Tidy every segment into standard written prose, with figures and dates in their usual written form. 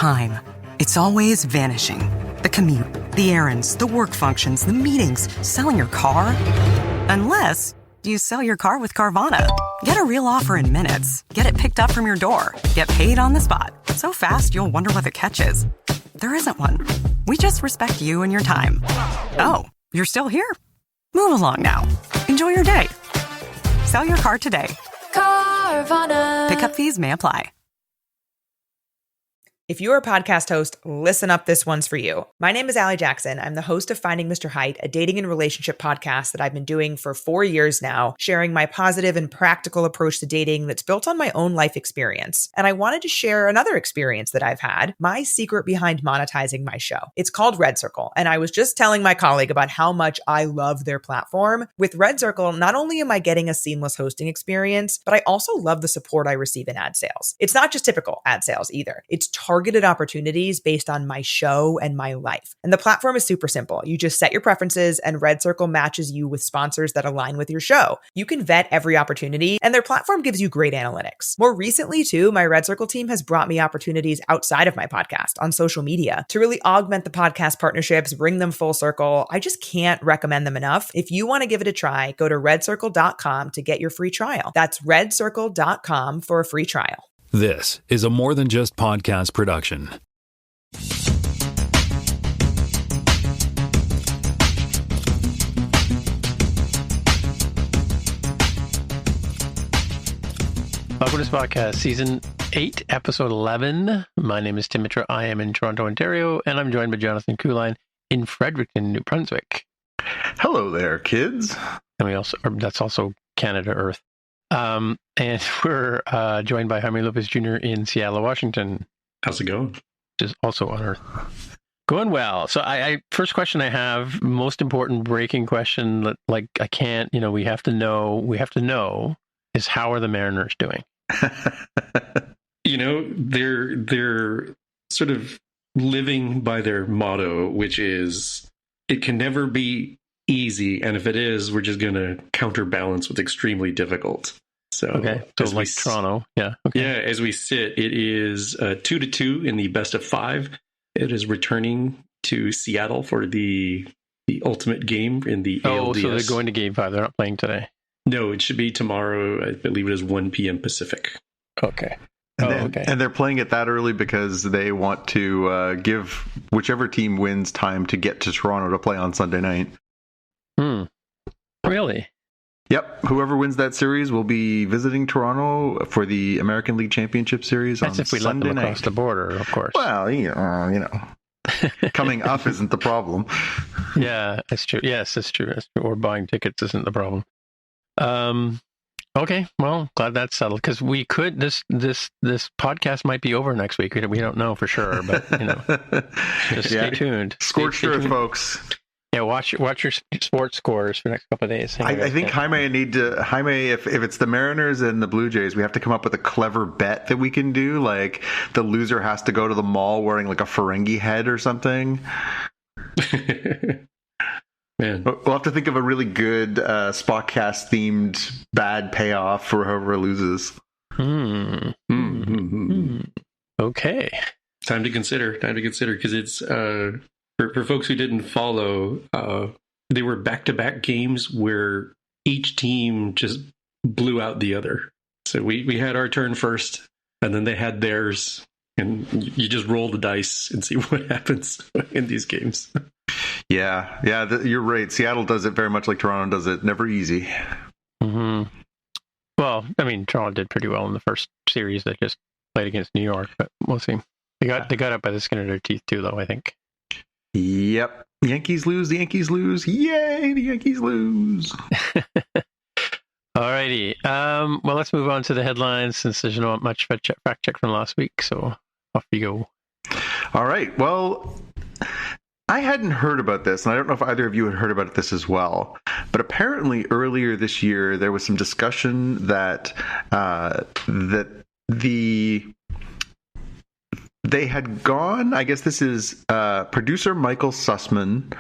time. It's always vanishing. The commute, the errands, the work functions, the meetings, selling your car. Unless you sell your car with Carvana. Get a real offer in minutes. Get it picked up from your door. Get paid on the spot. So fast, you'll wonder what the catch is. There isn't one. We just respect you and your time. Oh, you're still here? Move along now. Enjoy your day. Sell your car today. Carvana. Pickup fees may apply. If you're a podcast host, listen up, this one's for you. My name is Allie Jackson. I'm the host of Finding Mr. Height, a dating and relationship podcast that I've been doing for 4 years now, sharing my positive and practical approach to dating that's built on my own life experience. And I wanted to share another experience that I've had, my secret behind monetizing my show. It's called Red Circle, and I was just telling my colleague about how much I love their platform. With Red Circle, not only am I getting a seamless hosting experience, but I also love the support I receive in ad sales. It's not just typical ad sales either. It's targeted opportunities based on my show and my life. And the platform is super simple. You just set your preferences and Red Circle matches you with sponsors that align with your show. You can vet every opportunity and their platform gives you great analytics. More recently too, my Red Circle team has brought me opportunities outside of my podcast on social media to really augment the podcast partnerships, bring them full circle. I just can't recommend them enough. If you want to give it a try, go to redcircle.com to get your free trial. That's redcircle.com for a free trial. This is a More Than Just Podcast production. Welcome to this podcast, Season 8, Episode 11. My name is Tim Mitra. I am in Toronto, Ontario, and I'm joined by Jonathan Kuline in Fredericton, New Brunswick. Hello there, kids. And that's also Canada Earth. And we're joined by Jaime Lopez Jr. in Seattle, Washington. How's it going? Which is also on Earth. Going well. So I first question I have, most important breaking question, like I can't, we have to know is how are the Mariners doing? They're sort of living by their motto, which is it can never be easy, and if it is, we're just going to counterbalance with extremely difficult. So like Toronto, yeah. Okay. Yeah, as we sit, it is 2-2 in the best of 5. It is returning to Seattle for the ultimate game in the ALDS. So they're going to Game 5. They're not playing today. No, it should be tomorrow. I believe it is 1 p.m. Pacific. Okay. And they're playing it that early because they want to give whichever team wins time to get to Toronto to play on Sunday night. Really? Yep. Whoever wins that series will be visiting Toronto for the American League Championship Series That's on if we Sunday let them night. across the border, of course. Well, coming up isn't the problem. Yeah, that's true. Yes, that's true. Or buying tickets isn't the problem. Okay, well, glad that's settled, because we could this podcast might be over next week. We don't know for sure, but just stay tuned. Scorched earth, folks. Yeah, watch your sports scores for the next couple of days. I think Jaime, if it's the Mariners and the Blue Jays, we have to come up with a clever bet that we can do. Like the loser has to go to the mall wearing like a Ferengi head or something. Man. We'll have to think of a really good Spotcast themed bad payoff for whoever loses. Okay. Time to consider, because it's for folks who didn't follow, they were back-to-back games where each team just blew out the other. So we had our turn first, and then they had theirs, and you just roll the dice and see what happens in these games. Yeah, you're right. Seattle does it very much like Toronto does it. Never easy. Mm-hmm. Well, I mean, Toronto did pretty well in the first series. They just played against New York, but we'll see. They got up by the skin of their teeth too, though, I think. Yep. The Yankees lose. Yay, the Yankees lose. Alrighty. Well, let's move on to the headlines, since there's not much fact check from last week. So off you go. All right. Well, I hadn't heard about this, and I don't know if either of you had heard about this as well. But apparently, earlier this year, there was some discussion that they had gone. I guess this is producer Michael Sussman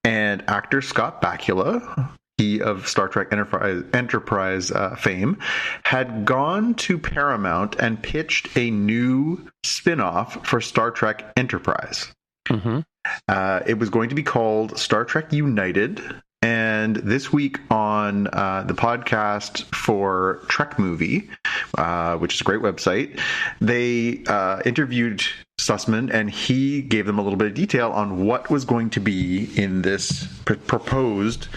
and actor Scott Bakula he of Star Trek Enterprise fame, had gone to Paramount and pitched a new spin-off for Star Trek Enterprise. Mm-hmm. It was going to be called Star Trek United. And this week on the podcast for Trek Movie, which is a great website, they interviewed Sussman, and he gave them a little bit of detail on what was going to be in this proposed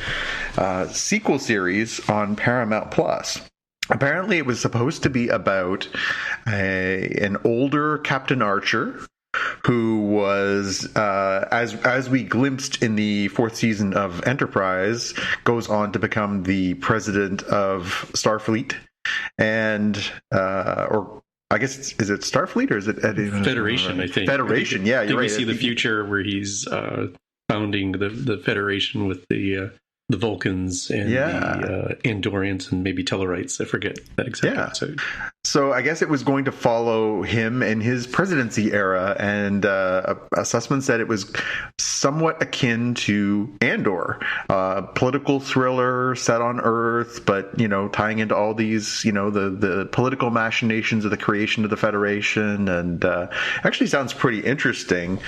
sequel series on Paramount Plus. Apparently, it was supposed to be about an older Captain Archer who was, as we glimpsed in the fourth season of Enterprise, goes on to become the president of Starfleet, and or I guess is it Starfleet or is it Federation? I think Federation. Yeah, you're right. We see the future where he's founding the Federation with the Vulcans and the Andorians and maybe Tellarites. I forget that exact episode. So I guess it was going to follow him in his presidency era, and Sussman said it was somewhat akin to Andor, political thriller set on Earth, but tying into all these the political machinations of the creation of the Federation, and actually sounds pretty interesting.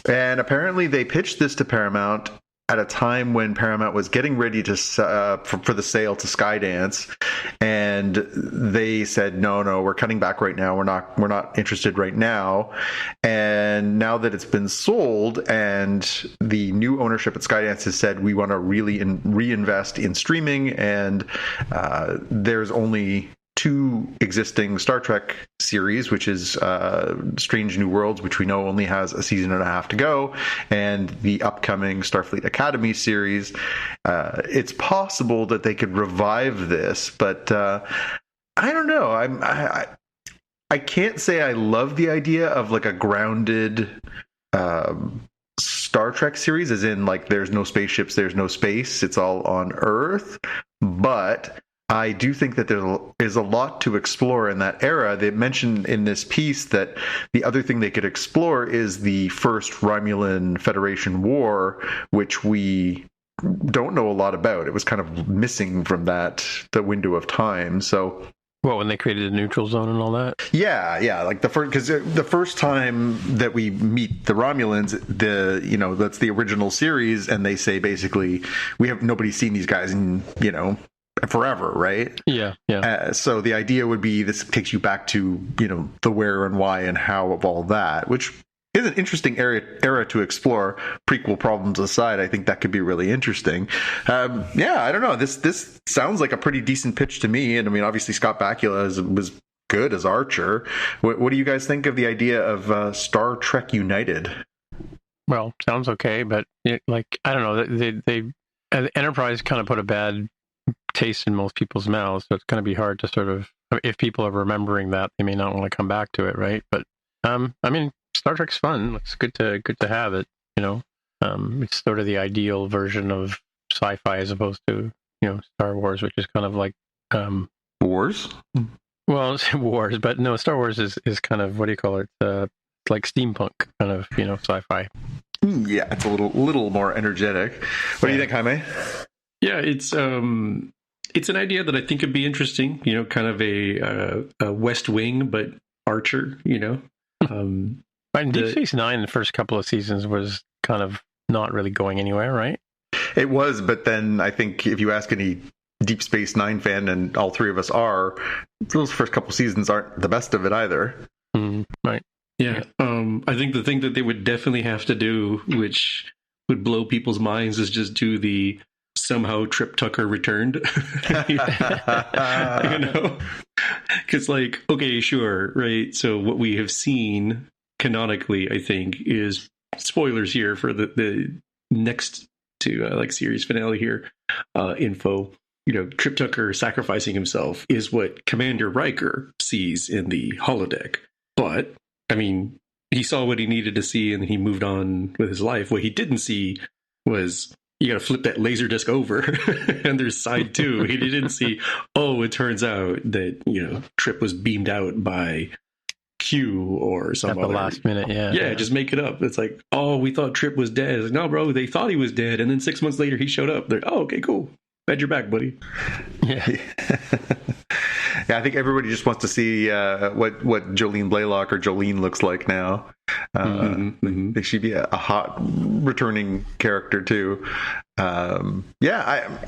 And apparently they pitched this to Paramount at a time when Paramount was getting ready to for the sale to Skydance, and they said, no, we're cutting back right now. We're not interested right now. And now that it's been sold, and the new ownership at Skydance has said we want to really reinvest in streaming, and there's only two existing Star Trek series, which is Strange New Worlds, which we know only has a season and a half to go, and the upcoming Starfleet Academy series. It's possible that they could revive this, but I don't know. I can't say I love the idea of like a grounded Star Trek series, as in like there's no spaceships, there's no space, it's all on Earth, but I do think that there is a lot to explore in that era. They mentioned in this piece that the other thing they could explore is the first Romulan Federation War, which we don't know a lot about. It was kind of missing from the window of time. So, when they created the neutral zone and all that? Yeah, like because the first time that we meet the Romulans, that's the original series, and they say basically nobody's seen these guys in forever, right? Yeah. So the idea would be this takes you back to the where and why and how of all that, which is an interesting era to explore. Prequel problems aside, I think that could be really interesting. I don't know. This sounds like a pretty decent pitch to me, and I mean, obviously Scott Bakula was good as Archer. What do you guys think of the idea of Star Trek United? Well, sounds okay, but I don't know. They Enterprise kind of put a bad taste in most people's mouths, so it's going to be hard to sort of, if people are remembering that, they may not want to come back to it, right? But I mean, Star Trek's fun. It's good to have it. It's sort of the ideal version of sci-fi as opposed to Star Wars, which is kind of like Wars. Well, it's Wars, but no, Star Wars is kind of, what do you call it? Like steampunk kind of sci-fi. Yeah, it's a little more energetic. What do you think, Jaime? Yeah, it's an idea that I think could be interesting. Kind of a West Wing, but Archer. And Deep Space Nine, the first couple of seasons was kind of not really going anywhere, right? It was, but then I think if you ask any Deep Space Nine fan, and all three of us are, those first couple seasons aren't the best of it either. Right. Yeah. I think the thing that they would definitely have to do, which would blow people's minds, is just do the somehow Trip Tucker returned. Because okay, sure, right? So what we have seen canonically, I think, is spoilers here for the next to series finale here info. Trip Tucker sacrificing himself is what Commander Riker sees in the holodeck. But I mean, he saw what he needed to see, and he moved on with his life. What he didn't see was, you got to flip that laser disc over, and there's side two. He didn't see, it turns out that, Trip was beamed out by Q or some at the last minute. Yeah, just make it up. It's like, we thought Trip was dead. It's like, no, bro, they thought he was dead. And then 6 months later, he showed up. They're, okay, cool. Bed your back, buddy. Yeah. Yeah, I think everybody just wants to see what Jolene Blaylock or Jolene looks like now. Think she'd be a hot returning character too. I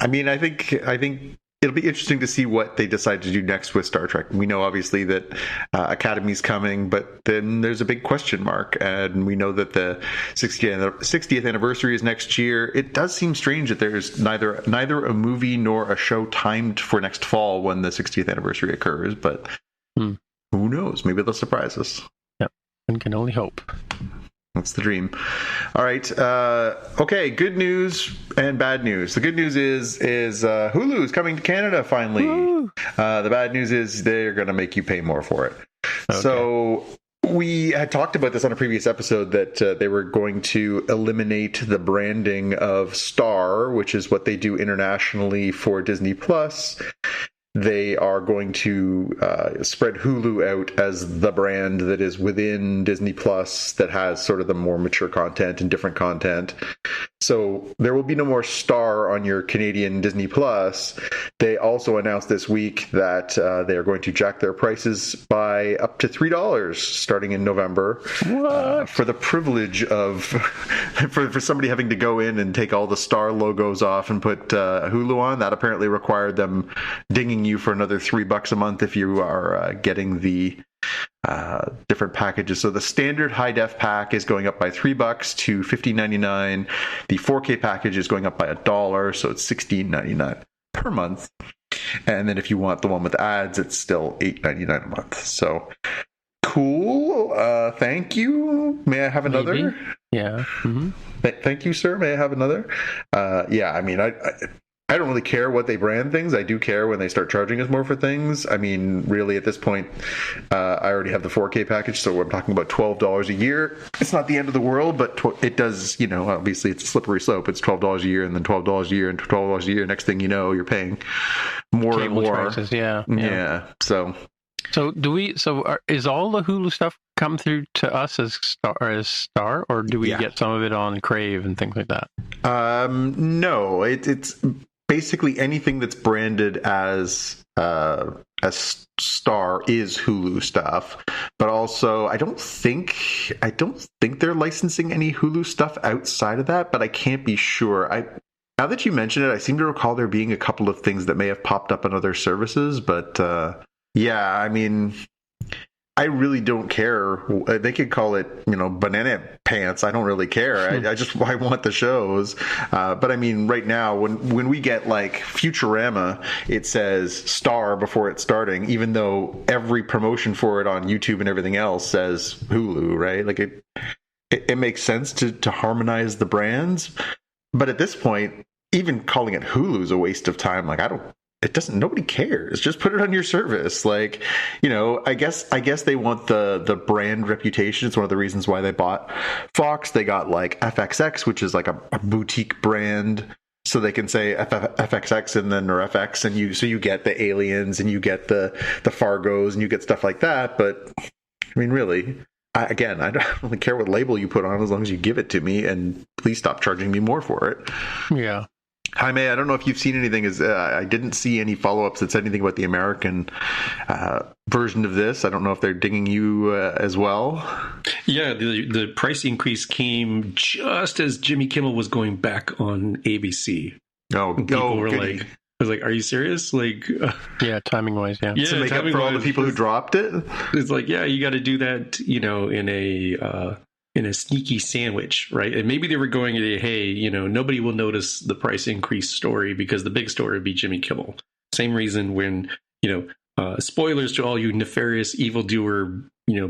mean, I think it'll be interesting to see what they decide to do next with Star Trek. We know obviously that Academy's coming, but then there's a big question mark, and we know that the 60th anniversary is next year. It does seem strange that there's neither a movie nor a show timed for next fall when the 60th anniversary occurs, but who knows? Maybe they'll surprise us. Yep, one can only hope. That's the dream. All right. Okay. Good news and bad news. The good news is Hulu is coming to Canada finally. The bad news is they're going to make you pay more for it. Okay. So we had talked about this on a previous episode that they were going to eliminate the branding of Star, which is what they do internationally for Disney Plus. They are going to spread Hulu out as the brand that is within Disney Plus that has sort of the more mature content and different content. So there will be no more Star on your Canadian Disney Plus. They also announced this week that they are going to jack their prices by up to $3 starting in November for the privilege of for somebody having to go in and take all the Star logos off and put Hulu on. That apparently required them dinging you for another $3 a month if you are getting the different packages. So the standard high def pack is going up by $3 to $15.99. The 4K package is going up by $1, so it's $16.99 per month. And then if you want the one with ads, it's still $8.99 a month. So cool. Thank you. May I have another? Maybe. Yeah. Mm-hmm. Thank you, sir. May I have another? Yeah. I mean, I don't really care what they brand things. I do care when they start charging us more for things. I mean, really, at this point, I already have the 4K package, so I'm talking about $12 a year. It's not the end of the world, but it does, obviously it's a slippery slope. It's $12 a year and then $12 a year and $12 a year. Next thing you know, you're paying more and more. Prices, yeah. So is all the Hulu stuff come through to us as Star, or do we get some of it on Crave and things like that? No, it's basically anything that's branded as Star is Hulu stuff, but also I don't think they're licensing any Hulu stuff outside of that, but I can't be sure. Now that you mention it, I seem to recall there being a couple of things that may have popped up on other services, but I mean, I really don't care. They could call it, banana pants. I don't really care. I want the shows. But I mean, right now, when we get like Futurama, it says Star before it's starting, even though every promotion for it on YouTube and everything else says Hulu, right? Like it makes sense to harmonize the brands. But at this point, even calling it Hulu is a waste of time. Like nobody cares. Just put it on your service. Like, I guess they want the brand reputation. It's one of the reasons why they bought Fox. They got like FXX, which is like a boutique brand. So they can say FXX and then or FX, and you get the aliens and you get the Fargos and you get stuff like that. But I mean, really, I don't really care what label you put on as long as you give it to me, and please stop charging me more for it. Yeah. Jaime, I don't know if you've seen anything. I didn't see any follow-ups that said anything about the American version of this. I don't know if they're dinging you as well. Yeah, the price increase came just as Jimmy Kimmel was going back on ABC. People were like, I was like, "Are you serious?" Like, yeah, timing-wise, yeah. To make up for all the people who dropped it. It's like, yeah, you got to do that, in a sneaky sandwich, right? And maybe they were going to, hey, nobody will notice the price increase story because the big story would be Jimmy Kimmel. Same reason when, spoilers to all you nefarious evildoer,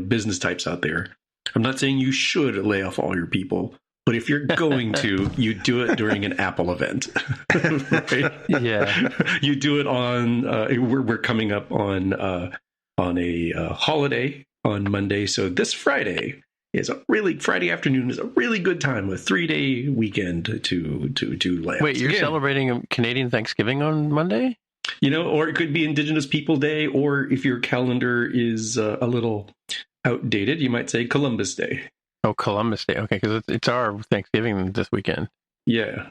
business types out there. I'm not saying you should lay off all your people, but if you're going to, you do it during an Apple event. Right? Yeah. You do it on, we're coming up on a holiday on Monday. So this Friday, Friday afternoon is a really good time, a 3-day weekend to lay off. Wait, you're celebrating a Canadian Thanksgiving on Monday? Or it could be Indigenous People Day, or if your calendar is a little outdated, you might say Columbus Day. Oh, Columbus Day. Okay, because it's our Thanksgiving this weekend. Yeah,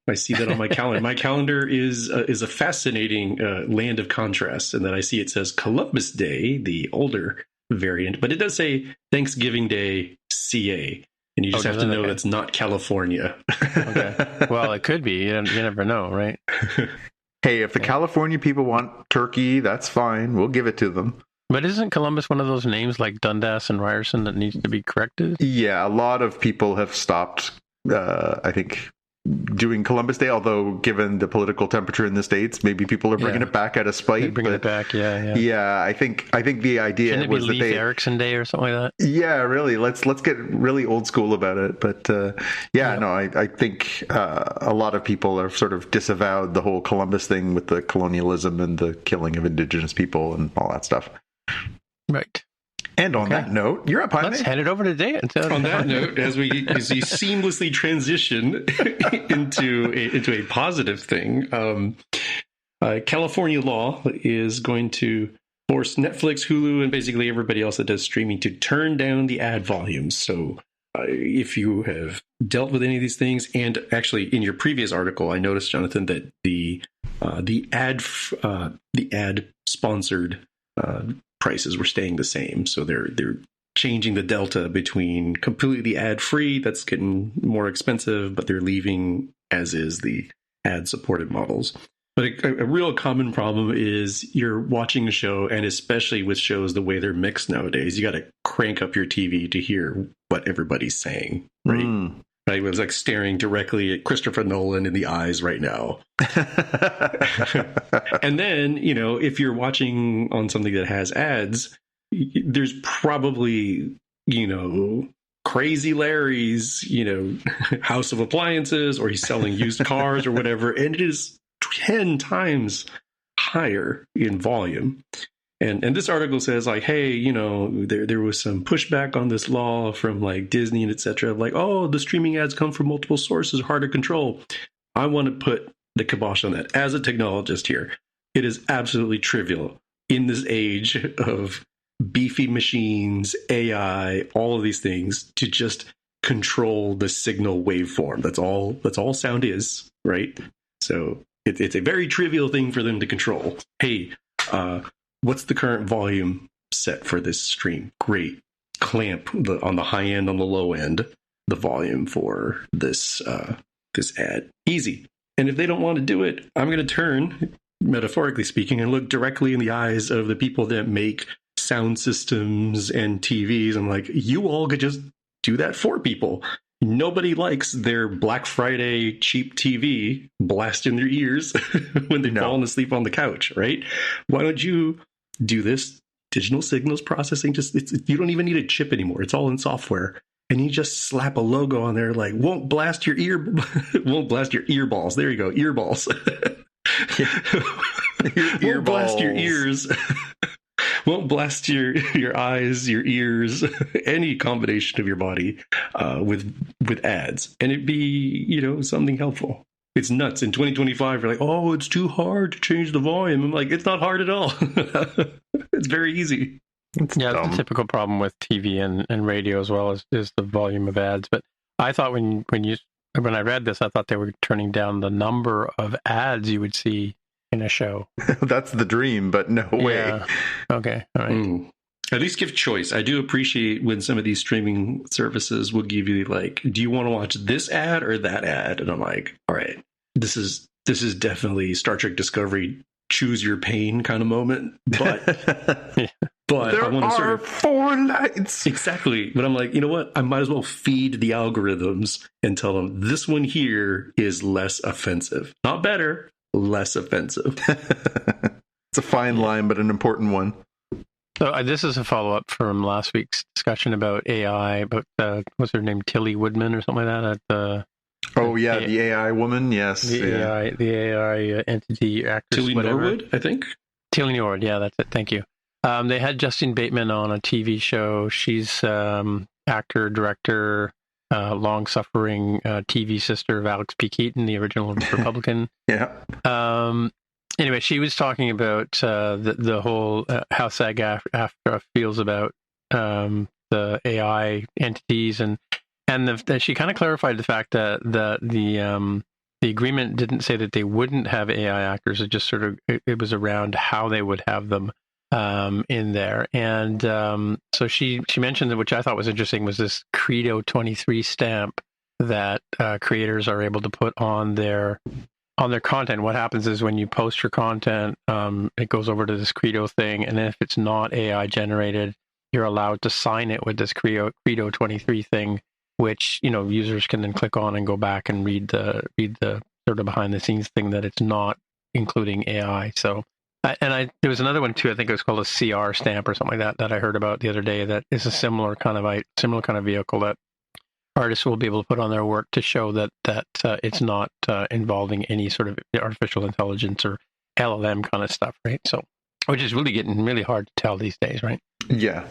I see that on my calendar. My calendar is a fascinating land of contrasts, in that I see it says Columbus Day, the older variant, but it does say Thanksgiving Day, CA, and you just have to know that's not California. Okay. Well, it could be. You never know, right? Hey, if the California people want turkey, that's fine. We'll give it to them. But isn't Columbus one of those names like Dundas and Ryerson that needs to be corrected? Yeah, a lot of people have stopped, I think, doing Columbus Day, although given the political temperature in the States, maybe people are bringing it back out of spite. Bringing it back, yeah. Yeah, I think the idea Shouldn't it was be Leif Erikson Day or something like that? Yeah, really. Let's get really old school about it. But I think a lot of people are sort of disavowed the whole Columbus thing with the colonialism and the killing of indigenous people and all that stuff. Right. And on that note, you're up, Jaime. Let's head it over to Dan. On that note, as we seamlessly transition into a positive thing, California law is going to force Netflix, Hulu, and basically everybody else that does streaming to turn down the ad volumes. So if you have dealt with any of these things, and actually in your previous article, I noticed, Jonathan, that the ad sponsored prices were staying the same. So they're changing the delta between completely ad free, that's getting more expensive, but they're leaving as is the ad supported models. But a real common problem is you're watching a show, and especially with shows the way they're mixed nowadays, you got to crank up your TV to hear what everybody's saying, right? Right, it was like staring directly at Christopher Nolan in the eyes right now. And then, if you're watching on something that has ads, there's probably, Crazy Larry's, House of Appliances, or he's selling used cars or whatever. And it is 10 times higher in volume. And this article says, like, hey, there was some pushback on this law from like Disney and et cetera. Like, oh, the streaming ads come from multiple sources, hard to control. I want to put the kibosh on that. As a technologist here, it is absolutely trivial in this age of beefy machines, AI, all of these things, to just control the signal waveform. That's all sound is, right? So it's a very trivial thing for them to control. Hey, what's the current volume set for this stream? Great. Clamp on the high end, on the low end, the volume for this ad. Easy. And if they don't want to do it, I'm going to turn, metaphorically speaking, and look directly in the eyes of the people that make sound systems and TVs. I'm like, you all could just do that for people. Nobody likes their Black Friday cheap TV blast in their ears when they're falling asleep on the couch, right? Why don't you do this digital signals processing? You don't even need a chip anymore. It's all in software. And you just slap a logo on there like, won't blast your earballs. There you go, earballs. Won't blast your ears. Won't blast your eyes, your ears, any combination of your body with ads. And it'd be, something helpful. It's nuts. In 2025, you're like, oh, it's too hard to change the volume. I'm like, it's not hard at all. It's very easy. It's the typical problem with TV and radio as well is the volume of ads. But I thought when I read this, I thought they were turning down the number of ads you would see in a show. That's the dream, but no way. Okay. All right. At least give choice. I do appreciate when some of these streaming services will give you like, do you want to watch this ad or that ad? And I'm like, all right, this is definitely Star Trek Discovery choose your pain kind of moment. But but there I want to sort of 4 lights. Exactly. But I'm like, you know what? I might as well feed the algorithms and tell them this one here is less offensive. Not better, less offensive. It's a fine line, but an important one. So this is a follow-up from last week's discussion about AI, about what's her name, Tilly Woodman or something like that. The AI woman, yes. The AI entity actress, Tilly Norwood, I think. Tilly Norwood, yeah, that's it. Thank you. They had Justine Bateman on a TV show. She's actor, director, long-suffering TV sister of Alex P. Keaton, the original Republican. Yeah. Anyway, she was talking about the whole how SAG-AFTRA feels about the AI entities, and And she kind of clarified the fact that the agreement didn't say that they wouldn't have AI actors. It just sort of it was around how they would have them in there. And so she mentioned that, which I thought was interesting, was this Credo 23 stamp that creators are able to put on their content. What happens is when you post your content, it goes over to this Credo thing, and if it's not AI generated, you're allowed to sign it with this Credo 23 thing, which users can then click on and go back and read the sort of behind the scenes thing that it's not including AI. So, there was another one too. I think it was called a CR stamp or something like that I heard about the other day. That is a similar kind of vehicle that artists will be able to put on their work to show that it's not involving any sort of artificial intelligence or LLM kind of stuff, right? So, which is really getting really hard to tell these days, right? Yeah.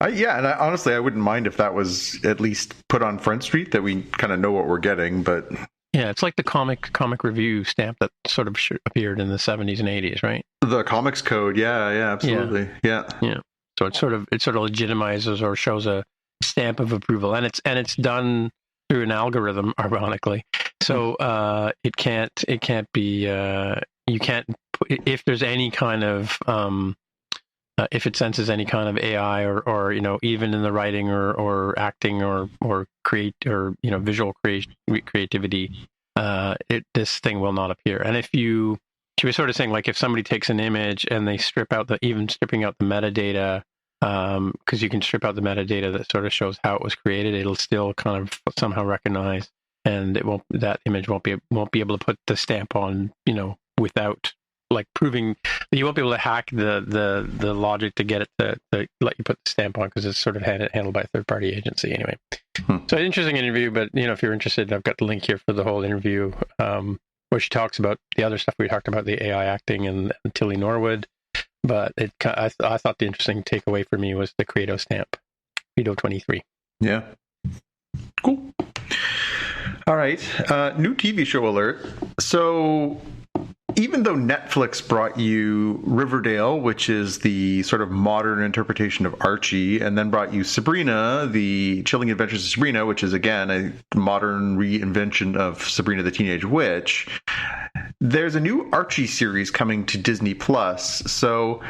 And honestly, I wouldn't mind if that was at least put on Front Street, that we kind of know what we're getting. But yeah, it's like the comic review stamp that sort of appeared in the 70s and 80s, right? The comics code, yeah, absolutely, yeah. So it sort of legitimizes or shows a stamp of approval, and it's done through an algorithm, ironically. So it can't be you can't if there's any kind of if it senses any kind of AI or even in the writing or acting or create or visual creativity, this thing will not appear. And she was sort of saying, like, if somebody takes an image and they stripping out the metadata, because you can strip out the metadata that sort of shows how it was created, it'll still kind of somehow recognize, and that image won't be able to put the stamp on, without like proving. You won't be able to hack the logic to get it to let you put the stamp on, because it's sort of handled by a third party agency anyway. So an interesting interview, but if you're interested, I've got the link here for the whole interview, where she talks about the other stuff we talked about, the AI acting and Tilly Norwood. But I thought the interesting takeaway for me was the Credo stamp, Credo 23. Yeah. Cool. All right. New TV show alert. So even though Netflix brought you Riverdale, which is the sort of modern interpretation of Archie, and then brought you Sabrina, the Chilling Adventures of Sabrina, which is, again, a modern reinvention of Sabrina the Teenage Witch, there's a new Archie series coming to Disney Plus. So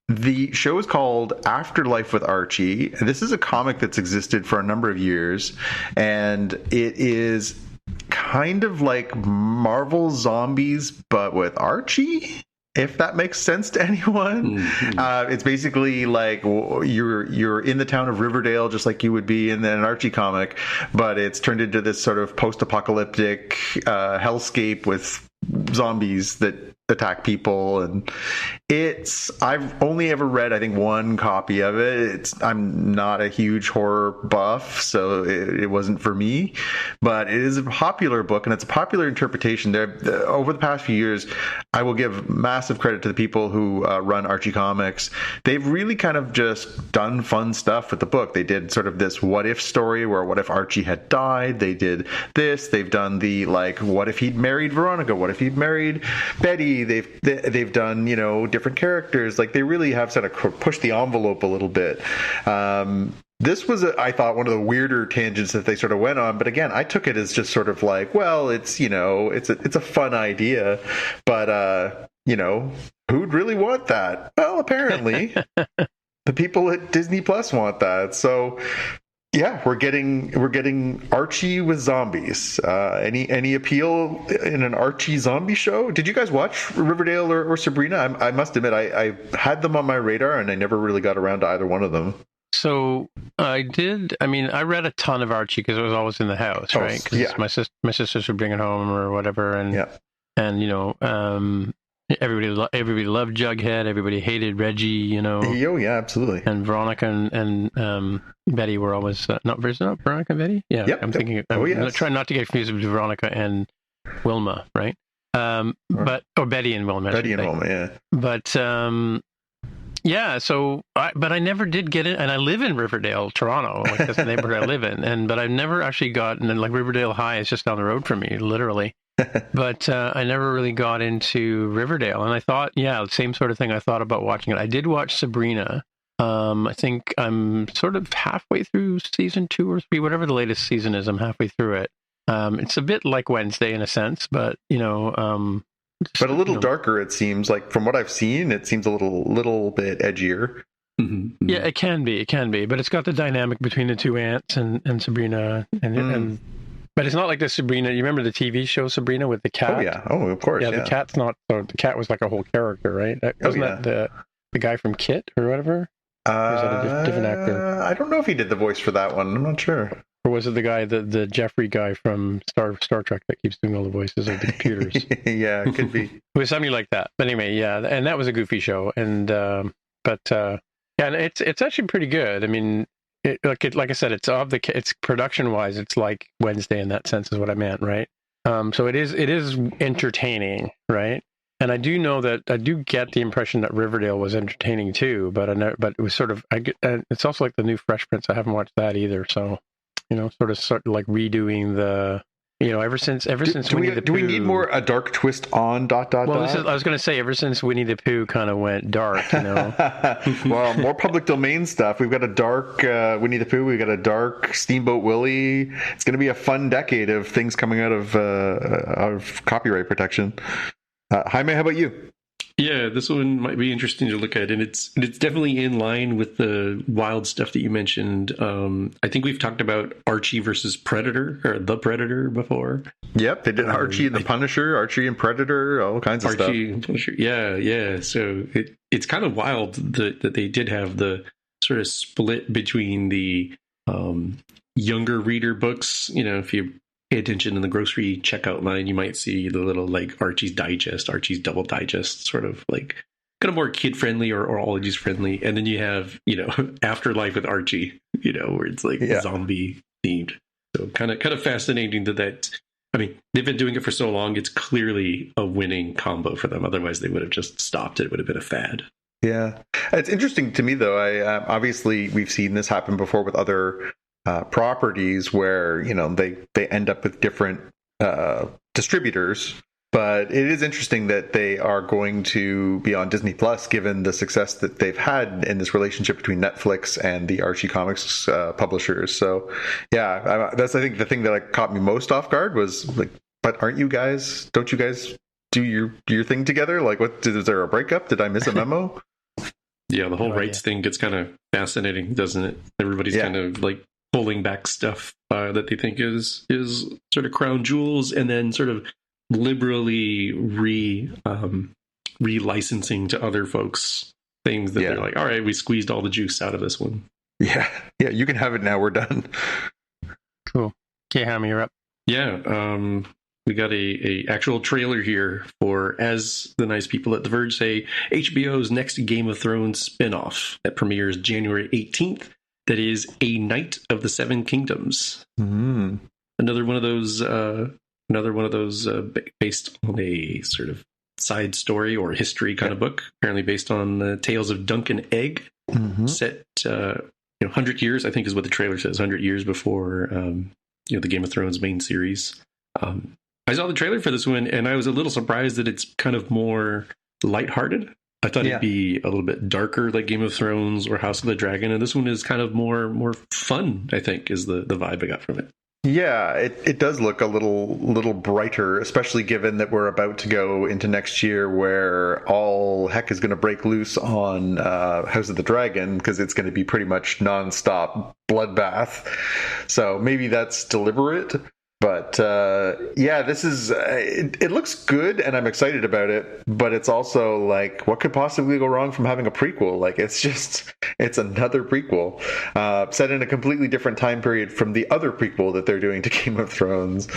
the show is called Afterlife with Archie. This is a comic that's existed for a number of years, and it is kind of like Marvel Zombies, but with Archie, if that makes sense to anyone. Mm-hmm. It's basically like you're in the town of Riverdale, just like you would be in an Archie comic, but it's turned into this sort of post-apocalyptic hellscape with zombies that attack people. And I've only ever read, I think, one copy of it. I'm not a huge horror buff, so it wasn't for me, but it is a popular book, and it's a popular interpretation. Over the past few years, I will give massive credit to the people who run Archie Comics. They've really kind of just done fun stuff with the book. They did sort of this what if story where what if Archie had died. They did this. They've done the, like, what if he'd married Veronica? What if he'd married Betty? They've done, different characters. Like, they really have sort of pushed the envelope a little bit. This was, I thought, one of the weirder tangents that they sort of went on. But again, I took it as just sort of like, well, it's a fun idea, but who'd really want that? Well, apparently the people at Disney Plus want that. So yeah, we're getting Archie with zombies. Any appeal in an Archie zombie show? Did you guys watch Riverdale or Sabrina? I must admit, I had them on my radar, and I never really got around to either one of them. So I did. I mean, I read a ton of Archie because it was always in the house, right? Yeah. My sisters would bring it home or whatever, and everybody loved Jughead. Everybody hated Reggie. Oh yeah, absolutely. And Veronica and Betty were always not Veronica and Betty. Yeah, yep. I'm thinking. I'm trying not to get confused with Veronica and Wilma, right? But Betty and Wilma. Betty and Wilma, yeah. But yeah, so I never did get it, and I live in Riverdale, Toronto. Like, that's the neighborhood I live in, but I've never actually gotten, and like Riverdale High is just down the road from me, literally. But I never really got into Riverdale, and I thought, yeah, same sort of thing. I thought about watching it. I did watch Sabrina, I think I'm sort of halfway through season 2 or 3, whatever the latest season is. I'm halfway through it. It's a bit like Wednesday in a sense, but but a little darker. It seems like from what I've seen, it seems a little bit edgier. Mm-hmm. Yeah, it can be, but it's got the dynamic between the two aunts and Sabrina, and but it's not like the Sabrina. You remember the TV show Sabrina with the cat? Oh yeah, oh of course. Yeah, the cat's not. The cat was like a whole character, right? Wasn't that the guy from Kit or whatever? Or was that a different actor? I don't know if he did the voice for that one. I'm not sure. Or was it the guy, the Jeffrey guy from Star Trek that keeps doing all the voices of the computers? Yeah, it could be. It was something like that. But anyway, yeah, and that was a goofy show, and yeah, and it's actually pretty good. I mean, like I said, it's production wise, it's like Wednesday in that sense is what I meant, right? So it is entertaining, right? And I do know that I do get the impression that Riverdale was entertaining too, but it was sort of it's also like the new Fresh Prince. I haven't watched that either, so sort of like redoing the ever since Winnie the Pooh. Do we need more a dark twist on ... Well, I was going to say ever since Winnie the Pooh kind of went dark, Well, more public domain stuff. We've got a dark Winnie the Pooh. We've got a dark Steamboat Willie. It's going to be a fun decade of things coming out of copyright protection. Jaime, how about you? Yeah, this one might be interesting to look at, and it's definitely in line with the wild stuff that you mentioned. I think we've talked about Archie versus Predator, or The Predator, before. Yep, they did Archie and the Punisher, Archie and Predator, all kinds of stuff. Archie and Punisher, yeah. So it's kind of wild that they did have the sort of split between the younger reader books. If you pay attention in the grocery checkout line, you might see the little like Archie's Digest, Archie's Double Digest, sort of like kind of more kid friendly or all ages friendly. And then you have, Afterlife with Archie, where it's like zombie themed. So kind of fascinating that. I mean, they've been doing it for so long. It's clearly a winning combo for them. Otherwise, they would have just stopped it. It would have been a fad. Yeah, it's interesting to me though. Obviously we've seen this happen before with other properties where they end up with different distributors, but it is interesting that they are going to be on Disney Plus given the success that they've had in this relationship between Netflix and the Archie Comics publishers. So yeah, that's I think the thing that caught me most off guard was like, but don't you guys do your thing together? Like, what, is there a breakup? Did I miss a memo? Yeah, the whole rights thing gets kind of fascinating, doesn't it? Everybody's kind of like pulling back stuff that they think is sort of crown jewels, and then sort of liberally re-licensing to other folks things that they're like, all right, we squeezed all the juice out of this one. Yeah, you can have it now. We're done. Cool. Okay, Hammy, you're up. Yeah, we got a actual trailer here for, as the nice people at The Verge say, HBO's next Game of Thrones spinoff that premieres January 18th. That is A Knight of the Seven Kingdoms. Mm-hmm. Another one of those based on a sort of side story or history kind of book, apparently based on the tales of Dunk and Egg, set 100 years, I think is what the trailer says, 100 years before the Game of Thrones main series. I saw the trailer for this one and I was a little surprised that it's kind of more lighthearted. I thought it'd be a little bit darker like Game of Thrones or House of the Dragon, and this one is kind of more fun, I think, is the vibe I got from it. Yeah, it does look a little brighter, especially given that we're about to go into next year where all heck is going to break loose on House of the Dragon, because it's going to be pretty much nonstop bloodbath. So maybe that's deliberate. But this is it looks good and I'm excited about it, but it's also like, what could possibly go wrong from having a prequel? Like, it's another prequel set in a completely different time period from the other prequel that they're doing to Game of Thrones.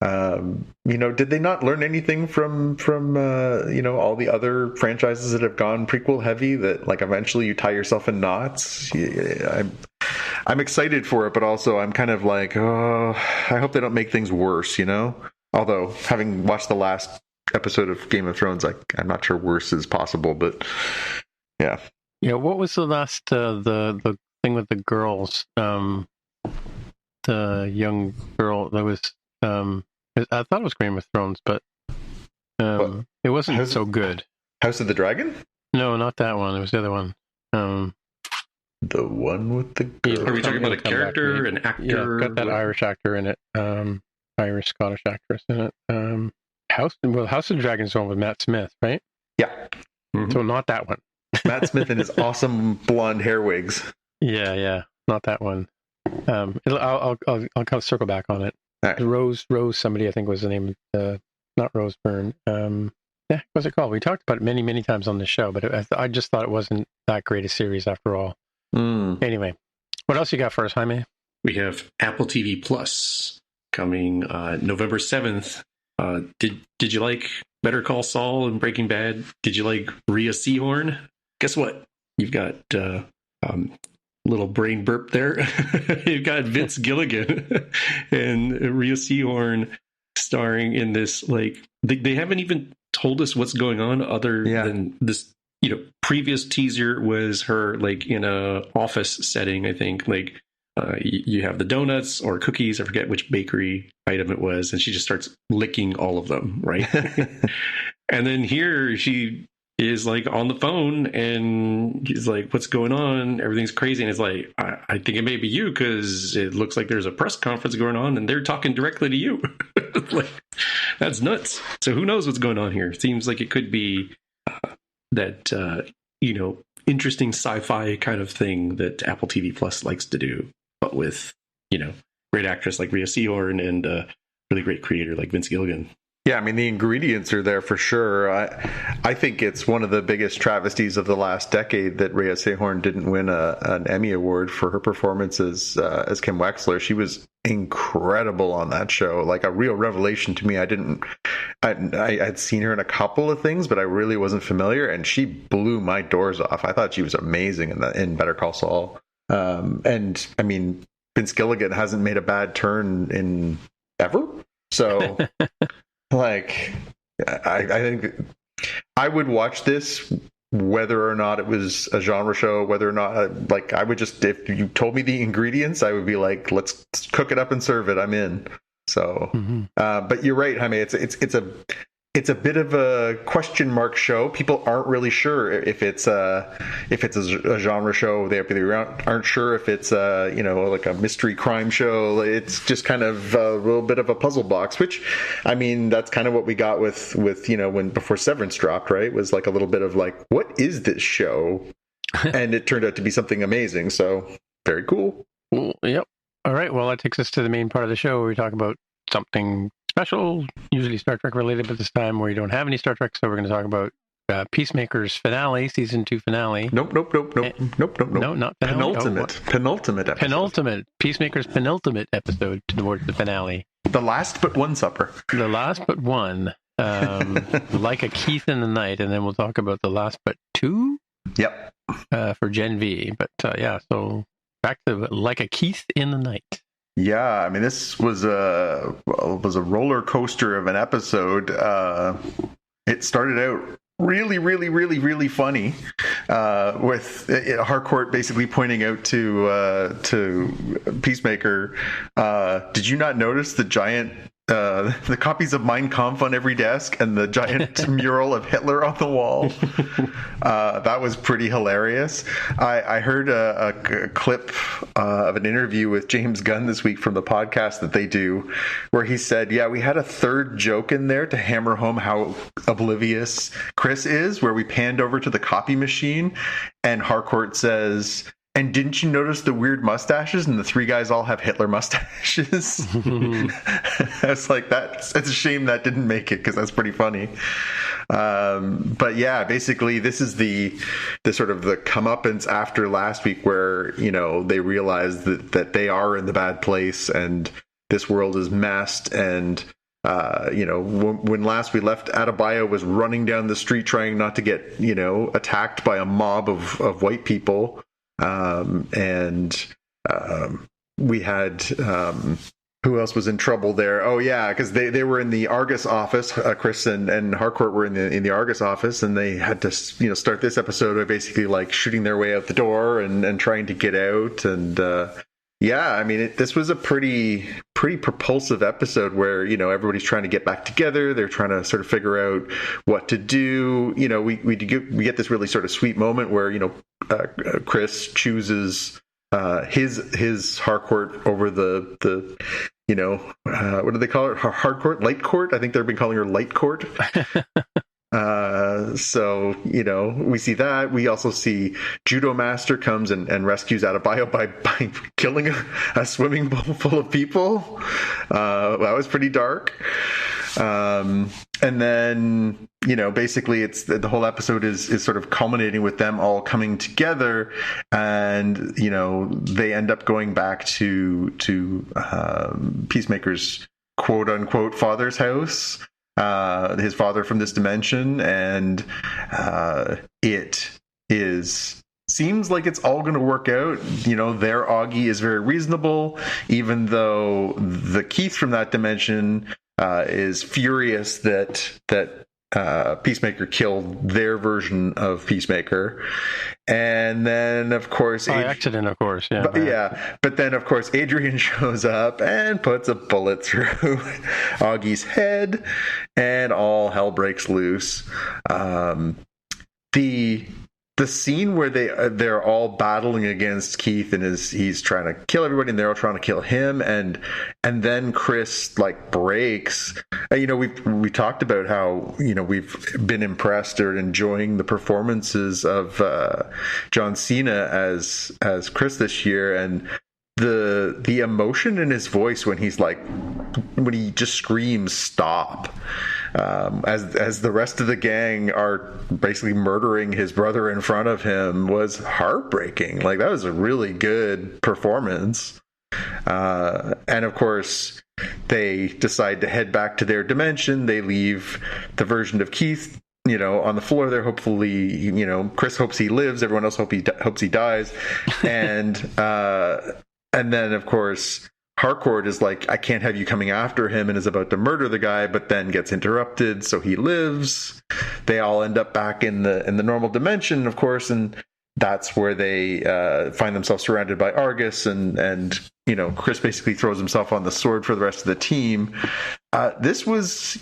Did they not learn anything from all the other franchises that have gone prequel heavy, that like eventually you tie yourself in knots? I'm excited for it, but also I'm kind of like, oh, I hope they don't make things worse, Although, having watched the last episode of Game of Thrones, I'm not sure worse is possible, but yeah. Yeah, what was the last, the thing with the girls? The young girl that was, I thought it was Game of Thrones, but it wasn't so good. House of the Dragon? No, not that one. It was the other one. The one with the girl. Are we talking about a character, an actor? Yeah, got that Irish actor in it. Irish Scottish actress in it. House of the Dragon's one with Matt Smith, right? Yeah. Mm-hmm. So not that one. Matt Smith and his awesome blonde hair wigs. Yeah, not that one. I'll kind of circle back on it. Right. Rose, somebody I think was the name. Not Rose Byrne. What's it called? We talked about it many times on the show, but I just thought it wasn't that great a series after all. Anyway, what else you got for us, Jaime? We have Apple TV Plus coming November 7th. Did you like Better Call Saul and Breaking Bad? Did you like Rhea Seehorn? Guess what? You've got little brain burp there. You've got Vince Gilligan and Rhea Seehorn starring in this. Like they haven't even told us what's going on other than this. Previous teaser was her like in a office setting. I think like you have the donuts or cookies. I forget which bakery item it was, and she just starts licking all of them, right? And then here she is like on the phone, and he's like, "What's going on? Everything's crazy." And it's like, I think it may be you because it looks like there's a press conference going on, and they're talking directly to you. Like, that's nuts. So who knows what's going on here? It seems like it could be that interesting sci-fi kind of thing that Apple TV Plus likes to do, but with great actress like Rhea Seehorn and really great creator like Vince Gilligan. Yeah, I mean, the ingredients are there for sure. I think it's one of the biggest travesties of the last decade that Rhea Seehorn didn't win an Emmy Award for her performance as Kim Wexler. She was incredible on that show, like a real revelation to me. I'd seen her in a couple of things, but I really wasn't familiar, and she blew my doors off. I thought she was amazing in Better Call Saul. And I mean, Vince Gilligan hasn't made a bad turn in ever. So... Like, I think I would watch this whether or not it was a genre show, whether or not, like, I would just, if you told me the ingredients, I would be like, let's cook it up and serve it. I'm in. So, but you're right, Jaime. It's a bit of a question mark show. People aren't really sure if it's a genre show. They aren't sure if it's like a mystery crime show. It's just kind of a little bit of a puzzle box. Which, I mean, that's kind of what we got with when before Severance dropped, right? It was like a little bit of like, what is this show? And it turned out to be something amazing. So very cool. Yep. All right. Well, that takes us to the main part of the show where we talk about something special, usually Star Trek related, but this time we don't have any Star Trek, so we're going to talk about Peacemaker's finale, season 2 finale. Nope. No, not finale. Penultimate episode. Penultimate. Peacemaker's penultimate episode towards the finale. The Last But One Supper. The Last But One. Like a Keith in the Night, and then we'll talk about the Last But Two. Yep. For GenV, but so back to Like a Keith in the Night. Yeah, I mean, this was a roller coaster of an episode. It started out really funny, with Harcourt basically pointing out to Peacemaker, did you not notice the giant the copies of Mein Kampf on every desk and the giant mural of Hitler on the wall? That was pretty hilarious. I heard a clip of an interview with James Gunn this week from the podcast that they do, where he said, yeah, we had a third joke in there to hammer home how oblivious Chris is, where we panned over to the copy machine and Harcourt says, and didn't you notice the weird mustaches? And the three guys all have Hitler mustaches. I was like, it's a shame that didn't make it, because that's pretty funny. But yeah, basically this is the sort of the comeuppance after last week, where, they realize that they are in the bad place and this world is messed. And when last we left, Adebayo was running down the street trying not to get, attacked by a mob of white people. We had, who else was in trouble there? Oh yeah, because they were in the Argus office. Chris and Harcourt were in the Argus office, and they had to start this episode by basically like shooting their way out the door and trying to get out. And yeah, I mean, this was a pretty propulsive episode where everybody's trying to get back together. They're trying to sort of figure out what to do. We get this really sort of sweet moment where Chris chooses his Harcourt over the what do they call it? Hardcourt? Light court? I think they've been calling her Light Court. So, we see that. We also see Judo Master comes and rescues Adebayo by killing a swimming pool full of people. That was pretty dark. And then, basically it's the whole episode is sort of culminating with them all coming together, and, they end up going back to Peacemaker's quote unquote father's house, his father from this dimension, and it seems like it's all going to work out. Their Augie is very reasonable, even though the Keith from that dimension is furious that Peacemaker killed their version of Peacemaker. And then, of course, by accident, of course, but then, of course, Adrian shows up and puts a bullet through Augie's head, and all hell breaks loose. The scene where they're all battling against Keith, and he's trying to kill everybody, and they're all trying to kill him, and then Chris breaks. We talked about how we've been impressed or enjoying the performances of John Cena as Chris this year, and the emotion in his voice when he just screams stop, as the rest of the gang are basically murdering his brother in front of him, was heartbreaking. That was a really good performance. And of course, they decide to head back to their dimension. They leave the version of Keith on the floor there. Hopefully, Chris hopes he lives. Everyone else hopes he dies. And then, of course, Harcourt is like, I can't have you coming after him, and is about to murder the guy, but then gets interrupted, so he lives. They all end up back in the normal dimension, of course, and that's where they find themselves surrounded by Argus, and Chris basically throws himself on the sword for the rest of the team. This was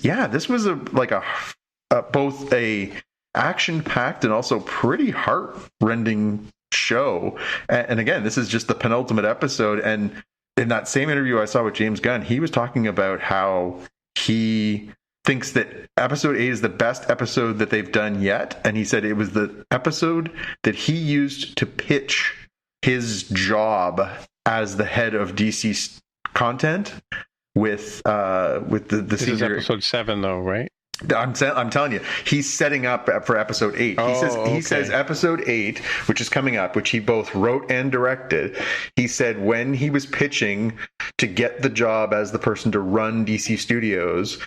both a action-packed and also pretty heart-rending show. And again, this is just the penultimate episode, and in that same interview I saw with James Gunn, he was talking about how he thinks that episode 8 is the best episode that they've done yet, and he said it was the episode that he used to pitch his job as the head of DC content with the this senior. Is episode 7 though, right? I'm telling you, he's setting up for episode 8. He says episode 8, which is coming up, which he both wrote and directed. He said when he was pitching to get the job as the person to run DC Studios,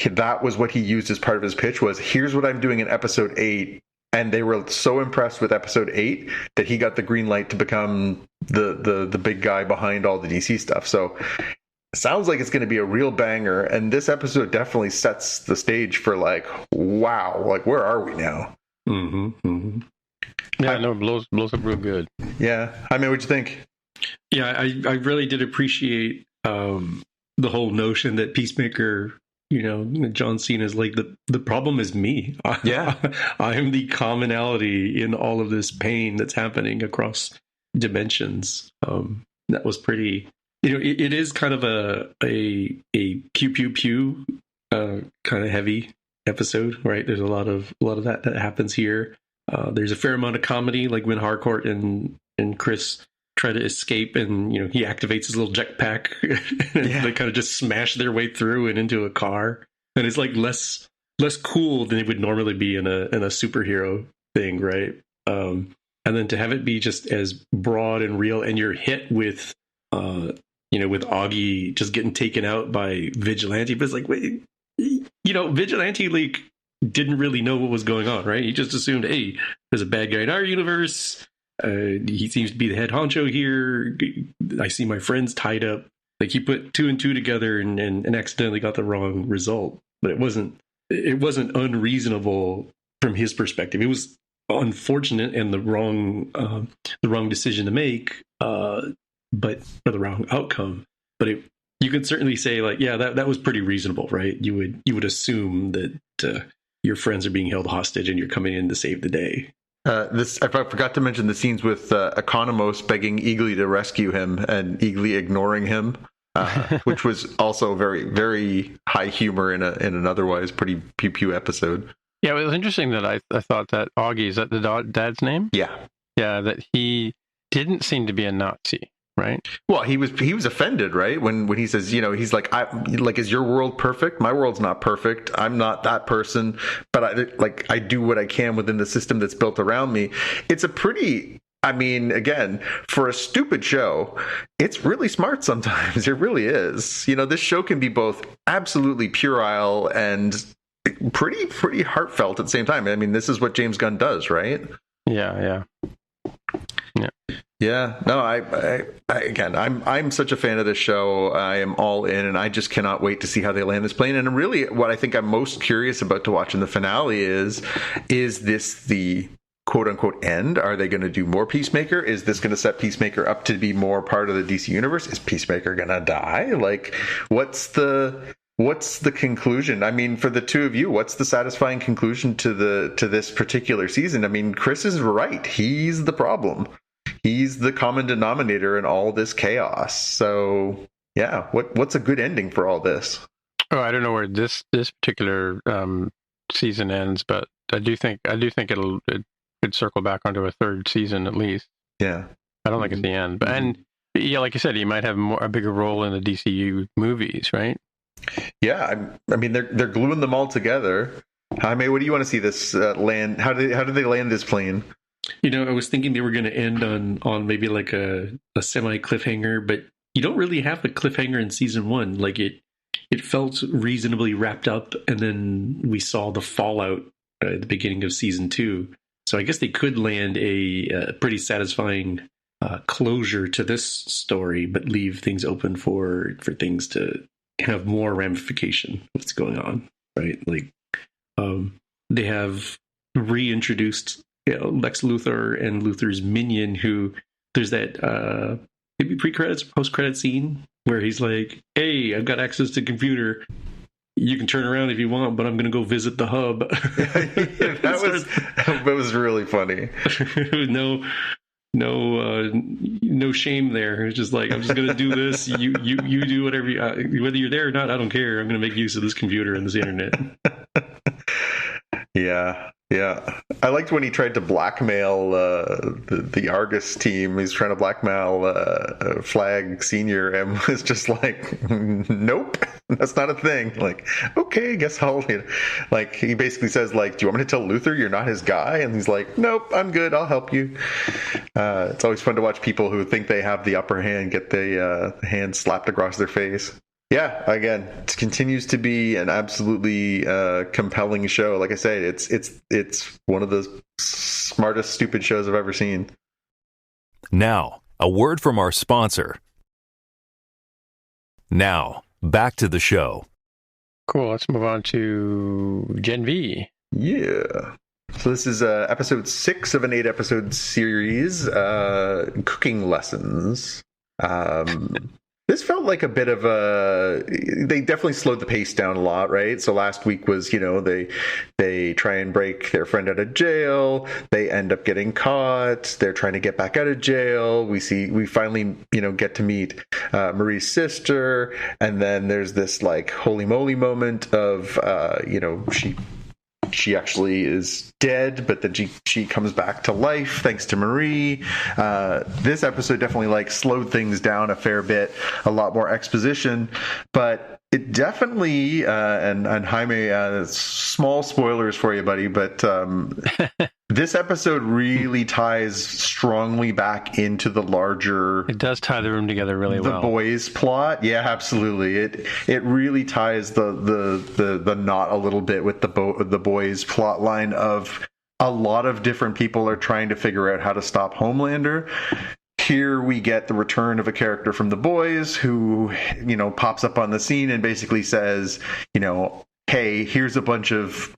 that was what he used as part of his pitch, was here's what I'm doing in episode 8. And they were so impressed with episode 8 that he got the green light to become the big guy behind all the DC stuff. So sounds like it's going to be a real banger, and this episode definitely sets the stage for wow, where are we now? Yeah, no, it blows up real good. Yeah, I mean, what'd you think? Yeah, I really did appreciate the whole notion that Peacemaker, John Cena is like, the problem is me. Yeah, I am the commonality in all of this pain that's happening across dimensions. That was pretty. It is kind of a pew pew pew kind of heavy episode, right? There's a lot of that happens here. There's a fair amount of comedy, like when Harcourt and Chris try to escape, and he activates his little jetpack, and they kind of just smash their way through and into a car, and it's less cool than it would normally be in a superhero thing, right? And then to have it be just as broad and real, and you're hit with with Augie just getting taken out by Vigilante, but it's wait, Vigilante didn't really know what was going on, right? He just assumed, hey, there's a bad guy in our universe. He seems to be the head honcho here. I see my friends tied up. He put 2 and 2 together and accidentally got the wrong result. But it wasn't unreasonable from his perspective. It was unfortunate and the wrong decision to make, but for the wrong outcome. But you could certainly say that was pretty reasonable, right? You would assume that your friends are being held hostage and you're coming in to save the day. I forgot to mention the scenes with Economos begging Eagly to rescue him and Eagly ignoring him, which was also very, very high humor in an otherwise pretty pew-pew episode. Yeah, it was interesting that I thought that Augie, is that the dad's name? Yeah. Yeah, that he didn't seem to be a Nazi, right? Well, he was offended, right? When he says, he's like, is your world perfect? My world's not perfect. I'm not that person, but I do what I can within the system that's built around me. It's a pretty, I mean, again, for a stupid show, it's really smart sometimes. It really is. This show can be both absolutely puerile and pretty heartfelt at the same time. I mean, this is what James Gunn does, right? Yeah. Yeah, no, I'm such a fan of this show. I am all in, and I just cannot wait to see how they land this plane. And really, what I think I'm most curious about to watch in the finale is this the quote unquote end? Are they going to do more Peacemaker? Is this going to set Peacemaker up to be more part of the DC universe? Is Peacemaker going to die? Like, what's the conclusion? I mean, for the two of you, what's the satisfying conclusion to this particular season? I mean, Chris is right. He's the problem. He's the common denominator in all this chaos. So, yeah, what's a good ending for all this? Oh, I don't know where this particular season ends, but I do think it could circle back onto a third season at least. Yeah, I don't think it's the end, but and yeah, like you said, he might have a bigger role in the DCU movies, right? Yeah, I mean they're gluing them all together. Jaime, what do you want to see this land? How do they land this plane? I was thinking they were going to end on maybe like a semi cliffhanger, but you don't really have a cliffhanger in season 1. Like it felt reasonably wrapped up, and then we saw the fallout at the beginning of season 2. So I guess they could land a pretty satisfying closure to this story, but leave things open for things to have more ramification. What's going on, right? Like they have reintroduced Lex Luthor and Luthor's minion, who there's that maybe pre-credits, post-credit scene where he's like, hey, I've got access to computer. You can turn around if you want, but I'm going to go visit the hub. That was really funny. No shame there. It's just like, I'm just going to do this. You do whatever, whether you're there or not, I don't care. I'm going to make use of this computer and this internet. Yeah. I liked when he tried to blackmail the Argus team. He's trying to blackmail Flag Senior and was just like, nope, that's not a thing. Like, okay, I guess I'll, like, he basically says, like, do you want me to tell Luthor you're not his guy? And he's like, nope, I'm good, I'll help you. It's always fun to watch people who think they have the upper hand get the hand slapped across their face. Yeah, again, it continues to be an absolutely compelling show. Like I said, it's one of the smartest stupid shows I've ever seen. Now, a word from our sponsor. Now, back to the show. Cool. Let's move on to GenV. Yeah. So this is episode 6 of an 8-episode series, Cooking Lessons. This felt like a bit of they definitely slowed the pace down a lot, right? So last week was, they try and break their friend out of jail. They end up getting caught. They're trying to get back out of jail. We finally, get to meet Marie's sister. And then there's this like holy moly moment of, she actually is dead, but then she comes back to life thanks to Marie. This episode definitely like slowed things down a fair bit, a lot more exposition, but it definitely and Jaime, small spoilers for you, buddy, but this episode really ties strongly back into the larger. It does tie the room together really well. The boys plot, yeah, absolutely. It really ties the knot a little bit with the boys plot line of a lot of different people are trying to figure out how to stop Homelander. Here we get the return of a character from the boys who, pops up on the scene and basically says, hey, here's a bunch of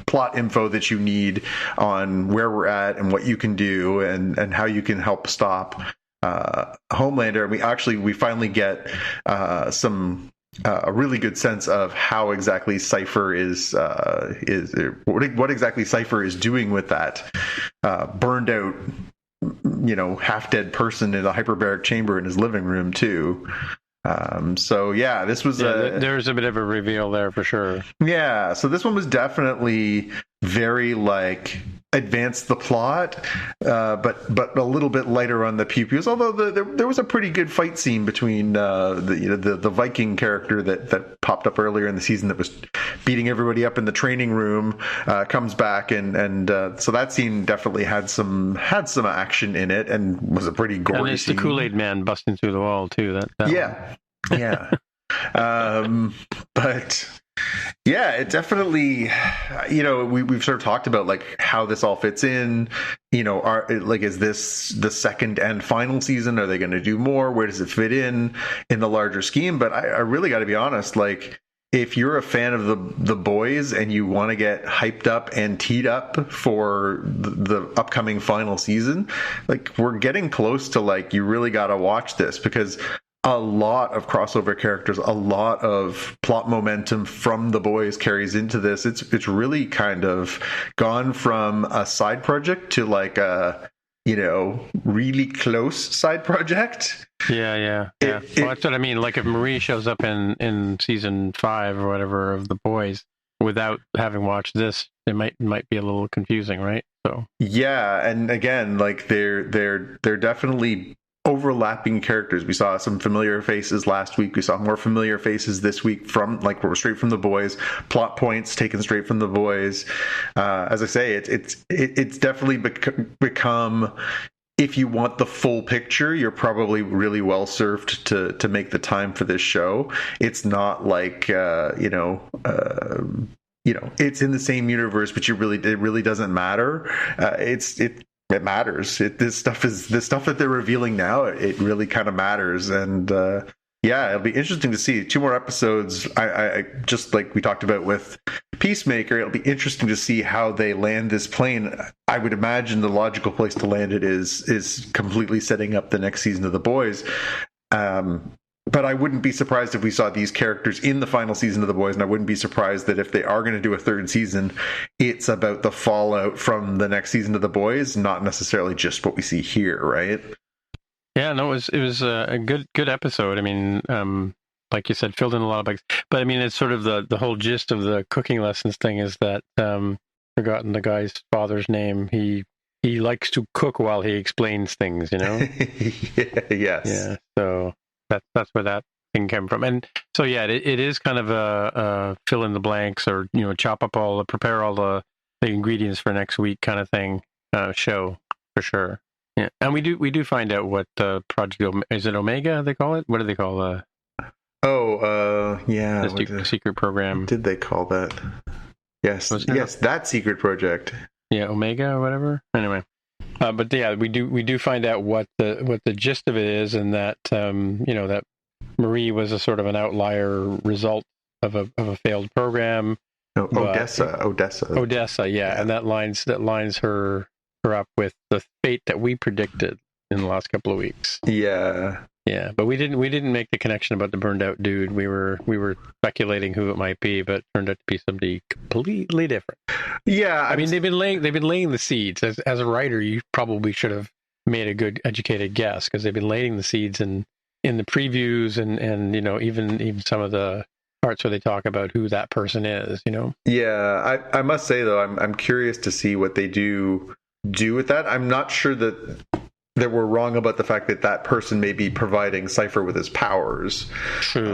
plot info that you need on where we're at and what you can do and how you can help stop Homelander. We finally get a really good sense of how exactly Cypher is what exactly Cypher is doing with that burned out, half dead person in a hyperbaric chamber in his living room too. So yeah, this was there's a bit of a reveal there for sure. Yeah, so this one was definitely very advanced the plot, but a little bit lighter on the pew-pews. Although there was a pretty good fight scene between the Viking character that popped up earlier in the season that was beating everybody up in the training room, comes back and so that scene definitely had some action in it and was a pretty gory and it's scene. The Kool-Aid Man busting through the wall too. That yeah. But yeah, it definitely, we've sort of talked about how this all fits in, is this the second and final season? Are they going to do more? Where does it fit in the larger scheme? But I really got to be honest, if you're a fan of the boys and you want to get hyped up and teed up for the upcoming final season, we're getting close to you really got to watch this, because a lot of crossover characters, a lot of plot momentum from the boys carries into this. It's really kind of gone from a side project to a really close side project. Yeah. Well, that's what I mean. If Marie shows up in season 5 or whatever of the boys without having watched this, it might be a little confusing, right? So yeah, and again, they're definitely overlapping characters. We saw some familiar faces last week. We saw more familiar faces this week from straight from the boys. Plot points taken straight from the boys. As I say, it's definitely become. If you want the full picture, you're probably really well served to make the time for this show. It's not it's in the same universe, but it really doesn't matter. It matters. This stuff that they're revealing now. It really kind of matters, and it'll be interesting to see 2 more episodes. I just like we talked about with Peacemaker. It'll be interesting to see how they land this plane. I would imagine the logical place to land it is completely setting up the next season of The Boys. But I wouldn't be surprised if we saw these characters in the final season of The Boys, and I wouldn't be surprised that if they are going to do a 3rd season, it's about the fallout from the next season of The Boys, not necessarily just what we see here, right? Yeah, no, it was a good episode. I mean, like you said, filled in a lot of bugs. But I mean, it's sort of the whole gist of the cooking lessons thing is that forgotten the guy's father's name. He likes to cook while he explains things, Yes. Yeah. So that's where that thing came from. And so yeah, it is kind of a fill in the blanks or prepare all the ingredients for next week kind of thing show for sure. Yeah, and we do find out what Project is it Omega they call it? What do they call the secret program? What did they call that? Yes, that secret project. Yeah, Omega or whatever. Anyway, but yeah, we do find out what the gist of it is, and that that Marie was a sort of an outlier result of a failed program. Odessa, yeah, and that lines her up with the fate that we predicted in the last couple of weeks. Yeah, but we didn't make the connection about the burned out dude. We were speculating who it might be, but it turned out to be somebody completely different. Yeah, I mean they've been laying the seeds. As a writer, you probably should have made a good educated guess, because they've been laying the seeds in the previews and even some of the parts where they talk about who that person is. Yeah, I must say though, I'm curious to see what they do with that. I'm not sure that we're wrong about the fact that person may be providing Cypher with his powers. True.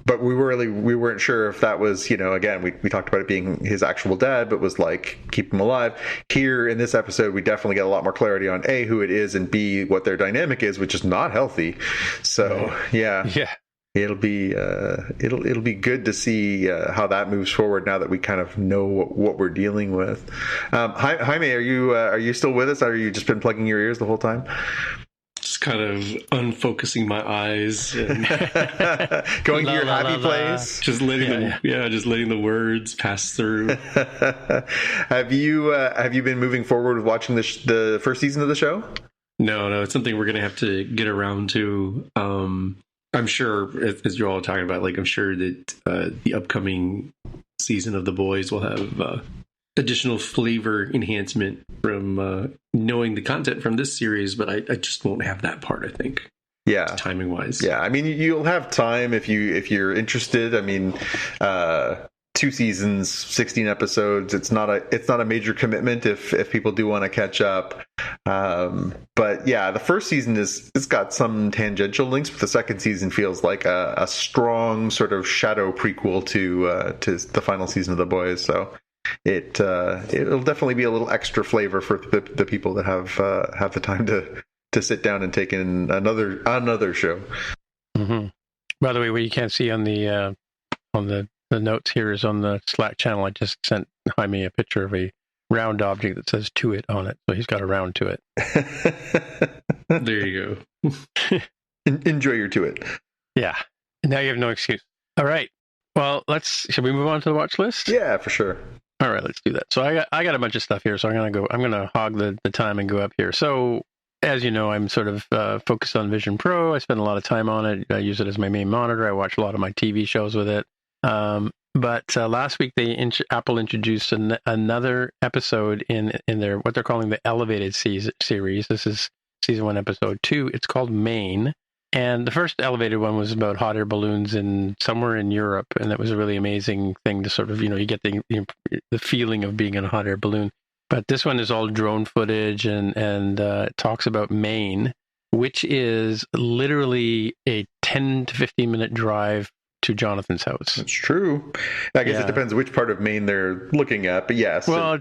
But we weren't sure if that was, again, we talked about it being his actual dad, but was keep him alive. Here in this episode, we definitely get a lot more clarity on A, who it is, and B, what their dynamic is, which is not healthy. So yeah. It'll be good to see how that moves forward now that we kind of know what we're dealing with. Jaime, are you still with us? Or have you just been plugging your ears the whole time? Just kind of unfocusing my eyes and going to your happy place. Just letting letting the words pass through. Have you been moving forward with watching the first season of the show? No, it's something we're gonna have to get around to. I'm sure, as you're all talking about, I'm sure that the upcoming season of The Boys will have additional flavor enhancement from knowing the content from this series, but I just won't have that part, I think. Yeah, timing wise. Yeah, I mean, you'll have time if you're interested. I mean, 2 seasons, 16 episodes. It's not a major commitment if people do want to catch up. But yeah, the first season it's got some tangential links, but the second season feels like a strong sort of shadow prequel to the final season of The Boys. So it'll definitely be a little extra flavor for the people that have the time to sit down and take in another show. Mm-hmm. By the way, what you can't see on the notes here is on the Slack channel. I just sent Jaime a picture of a round object that says "to it" on it, so he's got a round to it. There you go. Enjoy your to it. Yeah. Now you have no excuse. All right. Well, should we move on to the watch list? Yeah, for sure. All right, let's do that. So I got a bunch of stuff here, so I'm gonna hog the time and go up here. So, as you know, I'm sort of focused on Vision Pro. I spend a lot of time on it. I use it as my main monitor. I watch a lot of my TV shows with it. But last week, Apple introduced another episode in their what they're calling the Elevated series. This is season 1, episode 2. It's called Maine. And the first elevated one was about hot air balloons somewhere in Europe, and that was a really amazing thing to sort of, you get the feeling of being in a hot air balloon. But this one is all drone footage, and it talks about Maine, which is literally a 10 to 15 minute drive to Jonathan's house. That's true. I guess it depends which part of Maine they're looking at, but yes. Well,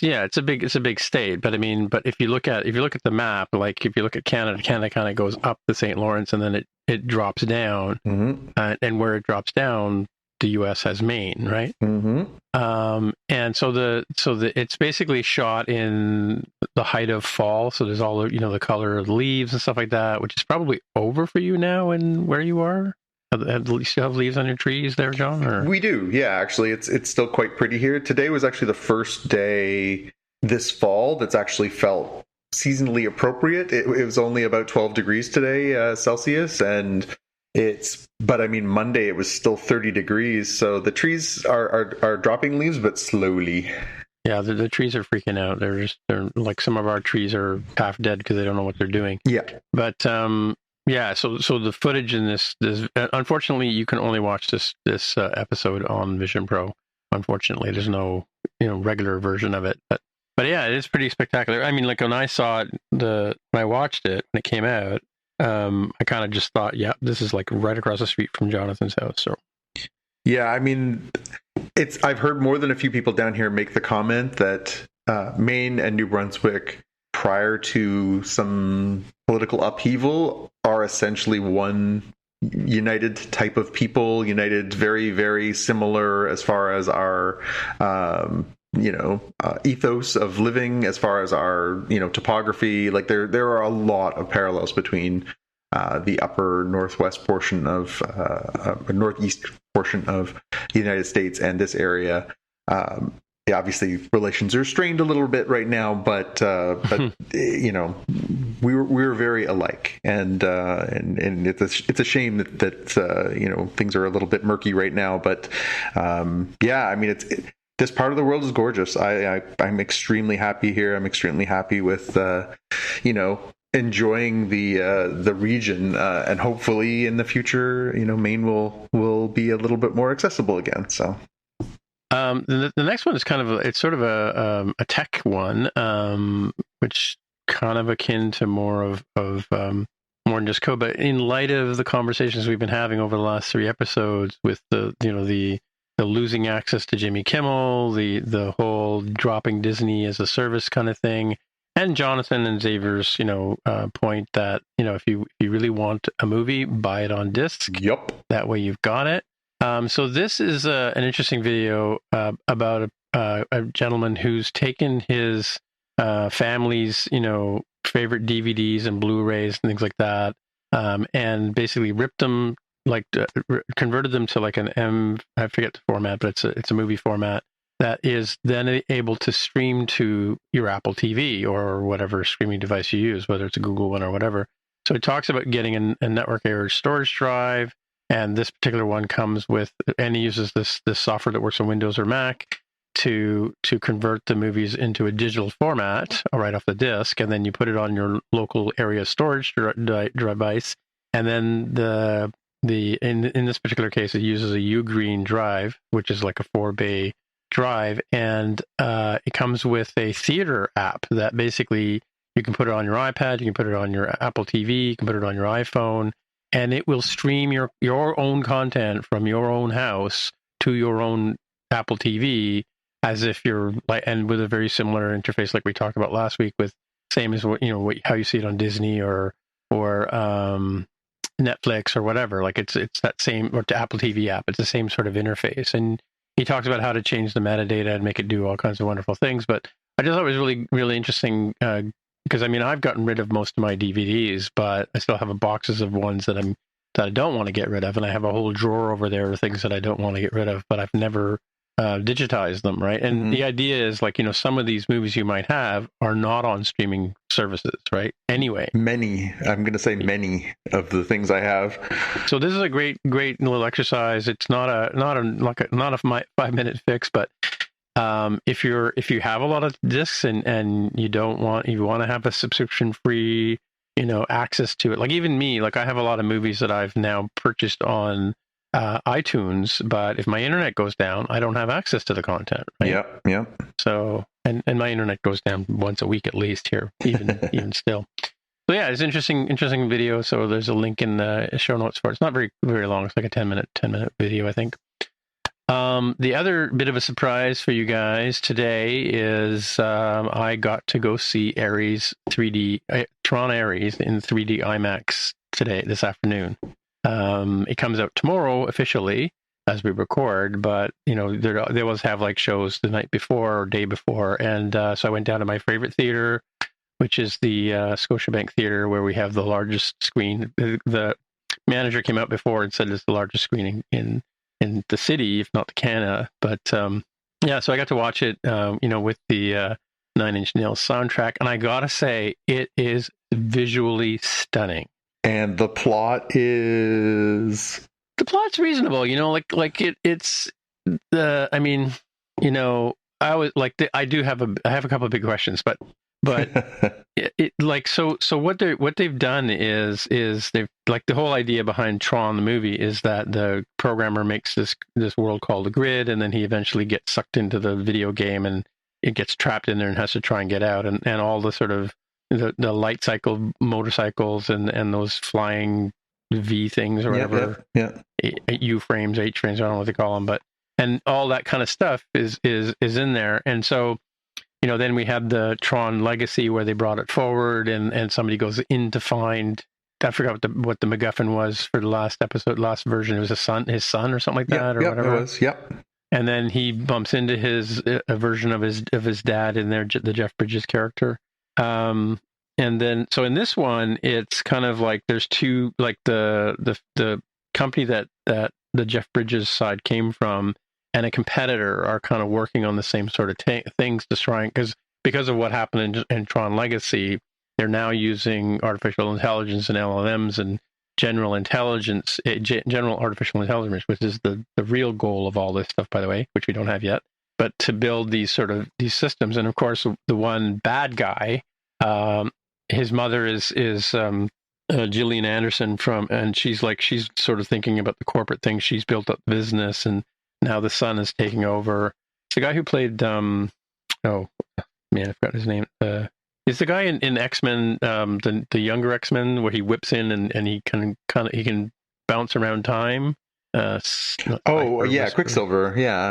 it's a big state, but I mean, but if you look at the map, like if you look at Canada kind of goes up the St. Lawrence and then it drops down, and where it drops down, the U.S. has Maine, right? Mm-hmm. And so it's basically shot in the height of fall, so there's all the color of the leaves and stuff like that, which is probably over for you now and where you are. At least you have leaves on your trees there, John? Or? We do, yeah. Actually, it's still quite pretty here. Today was actually the first day this fall that's actually felt seasonally appropriate. It was only about 12 degrees today, Celsius, but I mean, Monday it was still 30 degrees. So the trees are dropping leaves, but slowly. Yeah, the trees are freaking out. They're like, some of our trees are half dead because they don't know what they're doing. Yeah, but yeah, so the footage in this unfortunately you can only watch this episode on Vision Pro. Unfortunately, there's no regular version of it. But yeah, it is pretty spectacular. I mean, like when I saw it, when I watched it when it came out, I kind of just thought, yeah, this is like right across the street from Jonathan's house. So yeah, I mean, I've heard more than a few people down here make the comment that Maine and New Brunswick, prior to some political upheaval, are essentially one united type of people, united, very, very similar as far as our ethos of living, as far as our topography. Like there are a lot of parallels between the upper northwest portion of northeast portion of the United States and this area. Yeah, obviously relations are strained a little bit right now, but we're very alike, and it's a shame that things are a little bit murky right now. But yeah, I mean, this part of the world is gorgeous. I'm extremely happy here. I'm extremely happy with enjoying the region, and hopefully in the future, Maine will be a little bit more accessible again. So. The next one is it's sort of a tech one, which kind of akin to more than just code. But in light of the conversations we've been having over the last 3 episodes with the losing access to Jimmy Kimmel, the whole dropping Disney as a service kind of thing, and Jonathan and Xavier's point that if you really want a movie, buy it on disc. Yep. That way you've got it. So this is an interesting video about a gentleman who's taken his family's, favorite DVDs and Blu-rays and things like that, and basically ripped them, converted them to like I forget the format, but it's a movie format that is then able to stream to your Apple TV or whatever streaming device you use, whether it's a Google one or whatever. So it talks about getting a network error storage drive. And this particular one comes with, and he uses this software that works on Windows or Mac to convert the movies into a digital format right off the disc, and then you put it on your local area storage device, and then in this particular case, it uses a Ugreen drive, which is like a 4-bay drive, and it comes with a theater app that basically you can put it on your iPad, you can put it on your Apple TV, you can put it on your iPhone, and it will stream your own content from your own house to your own Apple TV, as if you're like, and with a very similar interface like we talked about last week, with same as how you see it on Disney or Netflix or whatever. Like it's that same, or to Apple TV app. It's the same sort of interface, and he talks about how to change the metadata and make it do all kinds of wonderful things. But I just thought it was really, really interesting because I've gotten rid of most of my DVDs, but I still have boxes of ones that I don't want to get rid of, and I have a whole drawer over there of things that I don't want to get rid of, but I've never digitized them, right? And the idea is some of these movies you might have are not on streaming services, right? Anyway, I'm going to say many of the things I have. So this is a great little exercise. It's not a 5-minute fix, but if you have a lot of discs and you want to have a subscription free access to it, like even me, like I have a lot of movies that I've now purchased on iTunes, but if my internet goes down, I don't have access to the content, right? Yeah. So and my internet goes down once a week at least here, even still. So yeah, it's interesting video. So there's a link in the show notes for it. It's not very, very long. It's like a 10 minute video, I think. The other bit of a surprise for you guys today is I got to go see Tron Ares in 3D IMAX this afternoon. It comes out tomorrow officially as we record, but they always have like shows the night before or day before, and so I went down to my favorite theater, which is the Scotiabank Theater, where we have the largest screen. The manager came out before and said it's the largest screening in the city, if not the Canada. But so I got to watch it, with the Nine Inch Nails soundtrack, and I gotta say, it is visually stunning. And the plot is... The plot's reasonable, it's the... I was like, I have a couple of big questions, but so what they've done is they've, like, the whole idea behind Tron the movie is that the programmer makes this world called the Grid, and then he eventually gets sucked into the video game and it gets trapped in there and has to try and get out, and all the sort of the light cycle motorcycles and those flying V things or whatever, U frames, H frames, I don't know what they call them, but and all that kind of stuff is in there. And so then we had the Tron Legacy, where they brought it forward, and somebody goes in to find, I forgot what the MacGuffin was for the last version. It was his son or something like that, or whatever. It was. Yep. And then he bumps into a version of his dad in there, the Jeff Bridges character. And then, so in this one, it's kind of like there's two, like the company that the Jeff Bridges side came from and a competitor are kind of working on the same sort of things to try, because of what happened in Tron Legacy, they're now using artificial intelligence and LLMs and general artificial intelligence, which is the real goal of all this stuff, by the way, which we don't have yet, but to build these systems. And of course, the one bad guy, his mother is Gillian Anderson and she's sort of thinking about the corporate thing. She's built up business, and now the son is taking over. It's the guy who played I forgot his name. He's the guy in X-Men, the younger X-Men, where he whips in and he can bounce around time. Quicksilver. Yeah.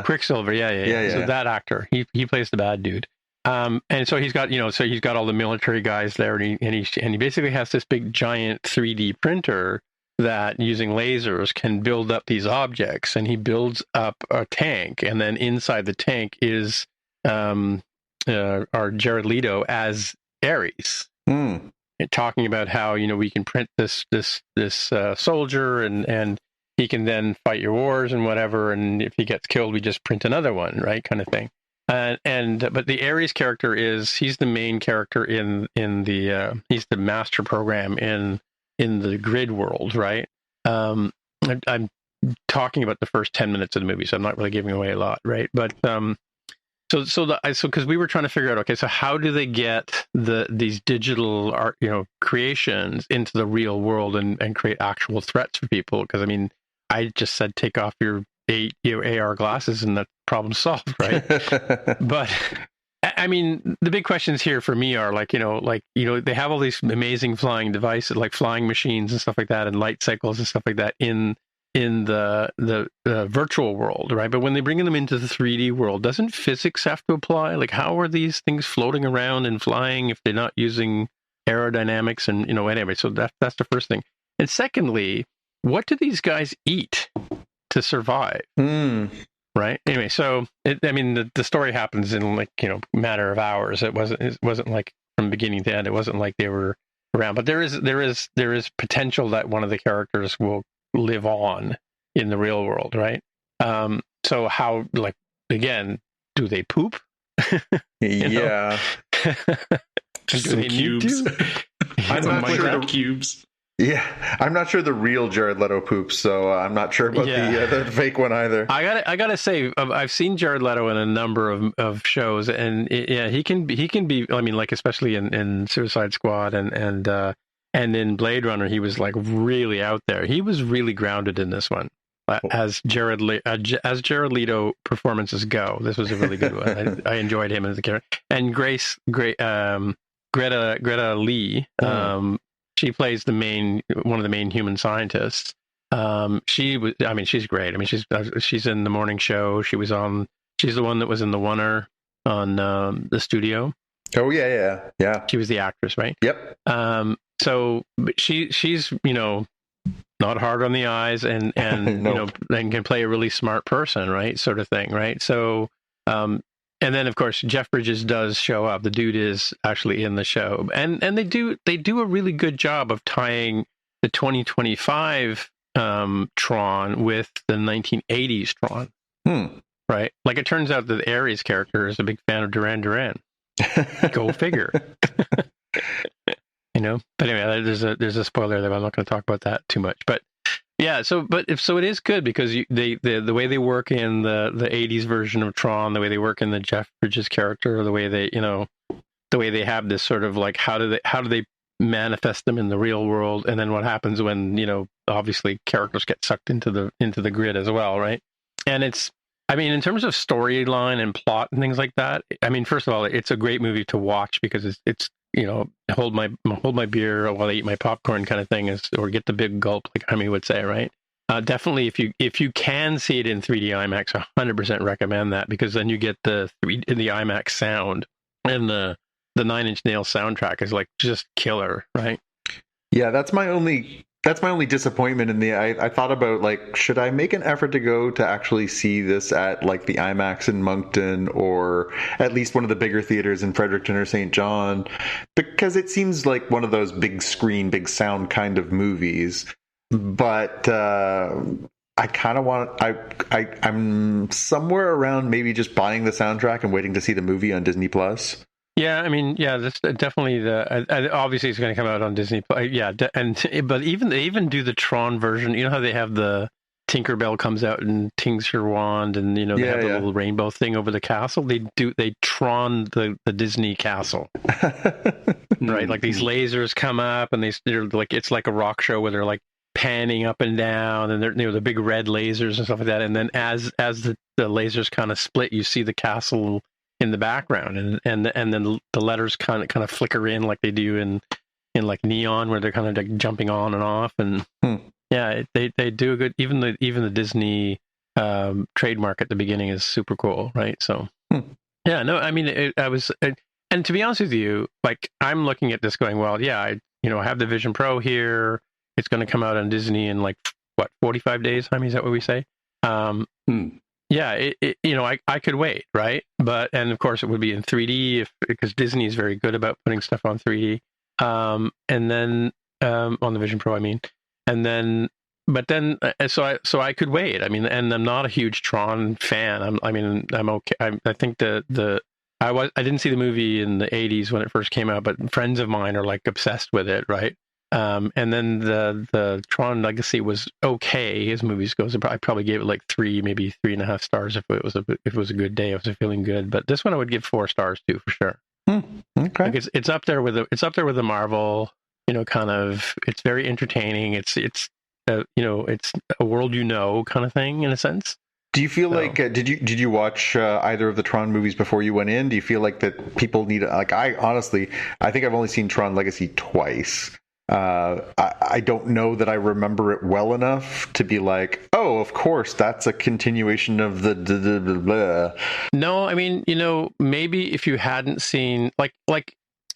Quicksilver. Yeah. So that actor, he plays the bad dude. And so he's got all the military guys there, and he basically has this big giant 3D printer that, using lasers, can build up these objects, and he builds up a tank, and then inside the tank is our Jared Leto as Ares, talking about how we can print this soldier, and he can then fight your wars and whatever, and if he gets killed, we just print another one, right, kind of thing. But the Ares character he's the main character in the he's the master program in the Grid world, right? I'm talking about the first 10 minutes of the movie, so I'm not really giving away a lot, right? But So because we were trying to figure out, okay, so how do they get these digital art, creations into the real world and create actual threats for people? Because I mean, I just said take off your AR glasses and that problem solved, right? But I mean, the big questions here for me are they have all these amazing flying devices, like flying machines and stuff like that, and light cycles and stuff like that in the virtual world, right? But when they bring them into the 3D world, doesn't physics have to apply? Like, how are these things floating around and flying if they're not using aerodynamics? And anyway, so that's the first thing. And secondly, what do these guys eat to survive? Right. Anyway, so the story happens in matter of hours. It wasn't like from beginning to end. It wasn't like they were around. But there is potential that one of the characters will live on in the real world, right? So how, again, do they poop? Yeah. Just some cubes. I'm not sure cubes. Yeah, I'm not sure the real Jared Leto poops, so I'm not sure about the fake one either. I gotta say, I've seen Jared Leto in a number of shows, and he can be. I mean, especially in Suicide Squad and in Blade Runner, he was really out there. He was really grounded in this one, as Jared Leto performances go. This was a really good one. I enjoyed him as a character, and Greta Lee. She plays one of the main human scientists. She's great. I mean, she's in the morning show. She's the one that was in The Oneer on the Studio. Oh yeah. She was the actress, right? Yep. So she's not hard on the eyes and Nope. and can play a really smart person, right? Sort of thing, right? So and then, of course, Jeff Bridges does show up. The dude is actually in the show, and they do a really good job of tying the 2025 Tron with the 1980s Tron. Right? Like, it turns out that Ares character is a big fan of Duran Duran. Go figure. But anyway, there's a spoiler there. I'm not going to talk about that too much, but. Yeah, so it is good because the way they work in the 80s version of Tron, the way they work in the Jeff Bridges character, the way they have this sort of how do they manifest them in the real world, and then what happens when obviously characters get sucked into the grid as well, right? And in terms of storyline and plot and things like that, I mean, first of all, it's a great movie to watch because it's hold my beer while I eat my popcorn kind of thing, or get the big gulp, like Jaime would say, right? Definitely, if you can see it in 3D IMAX, 100% recommend that, because then you get the IMAX sound, and the Nine Inch Nails soundtrack is just killer, right? Yeah, that's my only disappointment in I thought about should I make an effort to go to actually see this at the IMAX in Moncton, or at least one of the bigger theaters in Fredericton or St. John, because it seems like one of those big screen, big sound kind of movies. But I kind of want I'm somewhere around maybe just buying the soundtrack and waiting to see the movie on Disney Plus. Yeah, I mean, yeah, that's definitely obviously it's going to come out on Disney. Yeah, but they even do the Tron version. You know how they have the Tinkerbell comes out and tings her wand, and they have the little rainbow thing over the castle. They Tron the Disney castle, right? Like, these lasers come up, and they're it's like a rock show where they're panning up and down, and they're the big red lasers and stuff like that. And then as the lasers kind of split, you see the castle in the background, and then the letters kind of flicker in like they do in Neon, where they're kind of jumping on and off, and yeah, they do a good. Even the Disney trademark at the beginning is super cool, right? So yeah, no, I mean, and to be honest with you, I'm looking at this going, well, yeah, I have the Vision Pro here. It's going to come out on Disney in 45 days. I mean, is that what we say? Yeah, I could wait, right? And of course it would be in 3D because Disney is very good about putting stuff on 3D. And then on the Vision Pro, I mean, so I could wait. I mean, and I'm not a huge Tron fan. I'm okay. I think I didn't see the movie in the 80s when it first came out, but friends of mine are obsessed with it, right? And then the Tron Legacy was okay as movies goes. I probably gave it like 3, maybe 3.5 stars if it was a good day. I was feeling good. But this one I would give 4 stars too for sure. Okay. Like it's up there with the Marvel. Kind of. It's very entertaining. It's it's a world kind of thing in a sense. Do you feel like did you watch either of the Tron movies before you went in? Do you feel like that people need like I think I've only seen Tron Legacy twice. I don't know that I remember it well enough to be like, oh, of course, that's a continuation of the blah. No, I mean, maybe if you hadn't seen like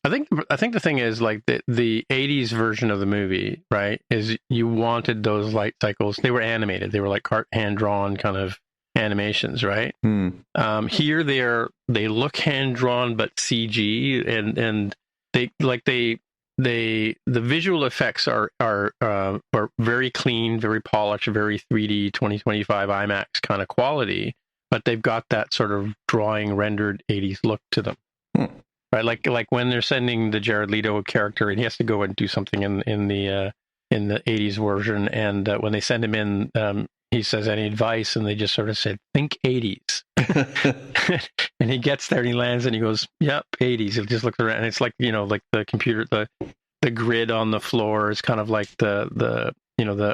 I think the thing is like the 80s version of the movie, right, is you wanted those light cycles. They were animated. They were like hand drawn kind of animations, right? Here they look hand drawn but CG and the visual effects are very clean, very polished, very 3D 2025 IMAX kind of quality, but they've got that sort of drawing rendered 80s look to them. Right, like when they're sending the Jared Leto character and he has to go and do something in the 80s version, and when they send him in, he says, any advice? And they just sort of said, think 80s. And he gets there and he lands and he goes, yep, 80s. He just looks around and it's like, like the computer, the grid on the floor is kind of like the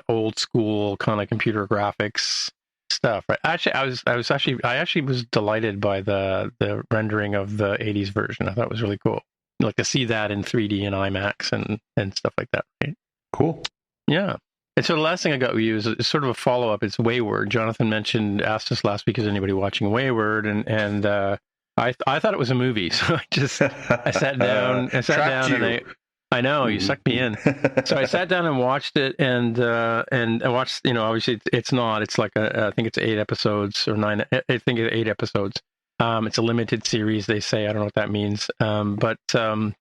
old school kind of computer graphics stuff, right? Actually, I actually was delighted by the rendering of the 80s version. I thought it was really cool. Like to see that in 3D and IMAX and stuff like that, right? Cool. Yeah. And so the last thing I got with you is sort of a follow-up. It's Wayward. Jonathan asked us last week, is anybody watching Wayward? And I thought it was a movie. So I sat down and I know you sucked me in. So I sat down and watched it and I watched, obviously it's not, it's like I think it's 8 episodes or 9. I think it's 8 episodes. It's a limited series. They say, I don't know what that means. But yeah,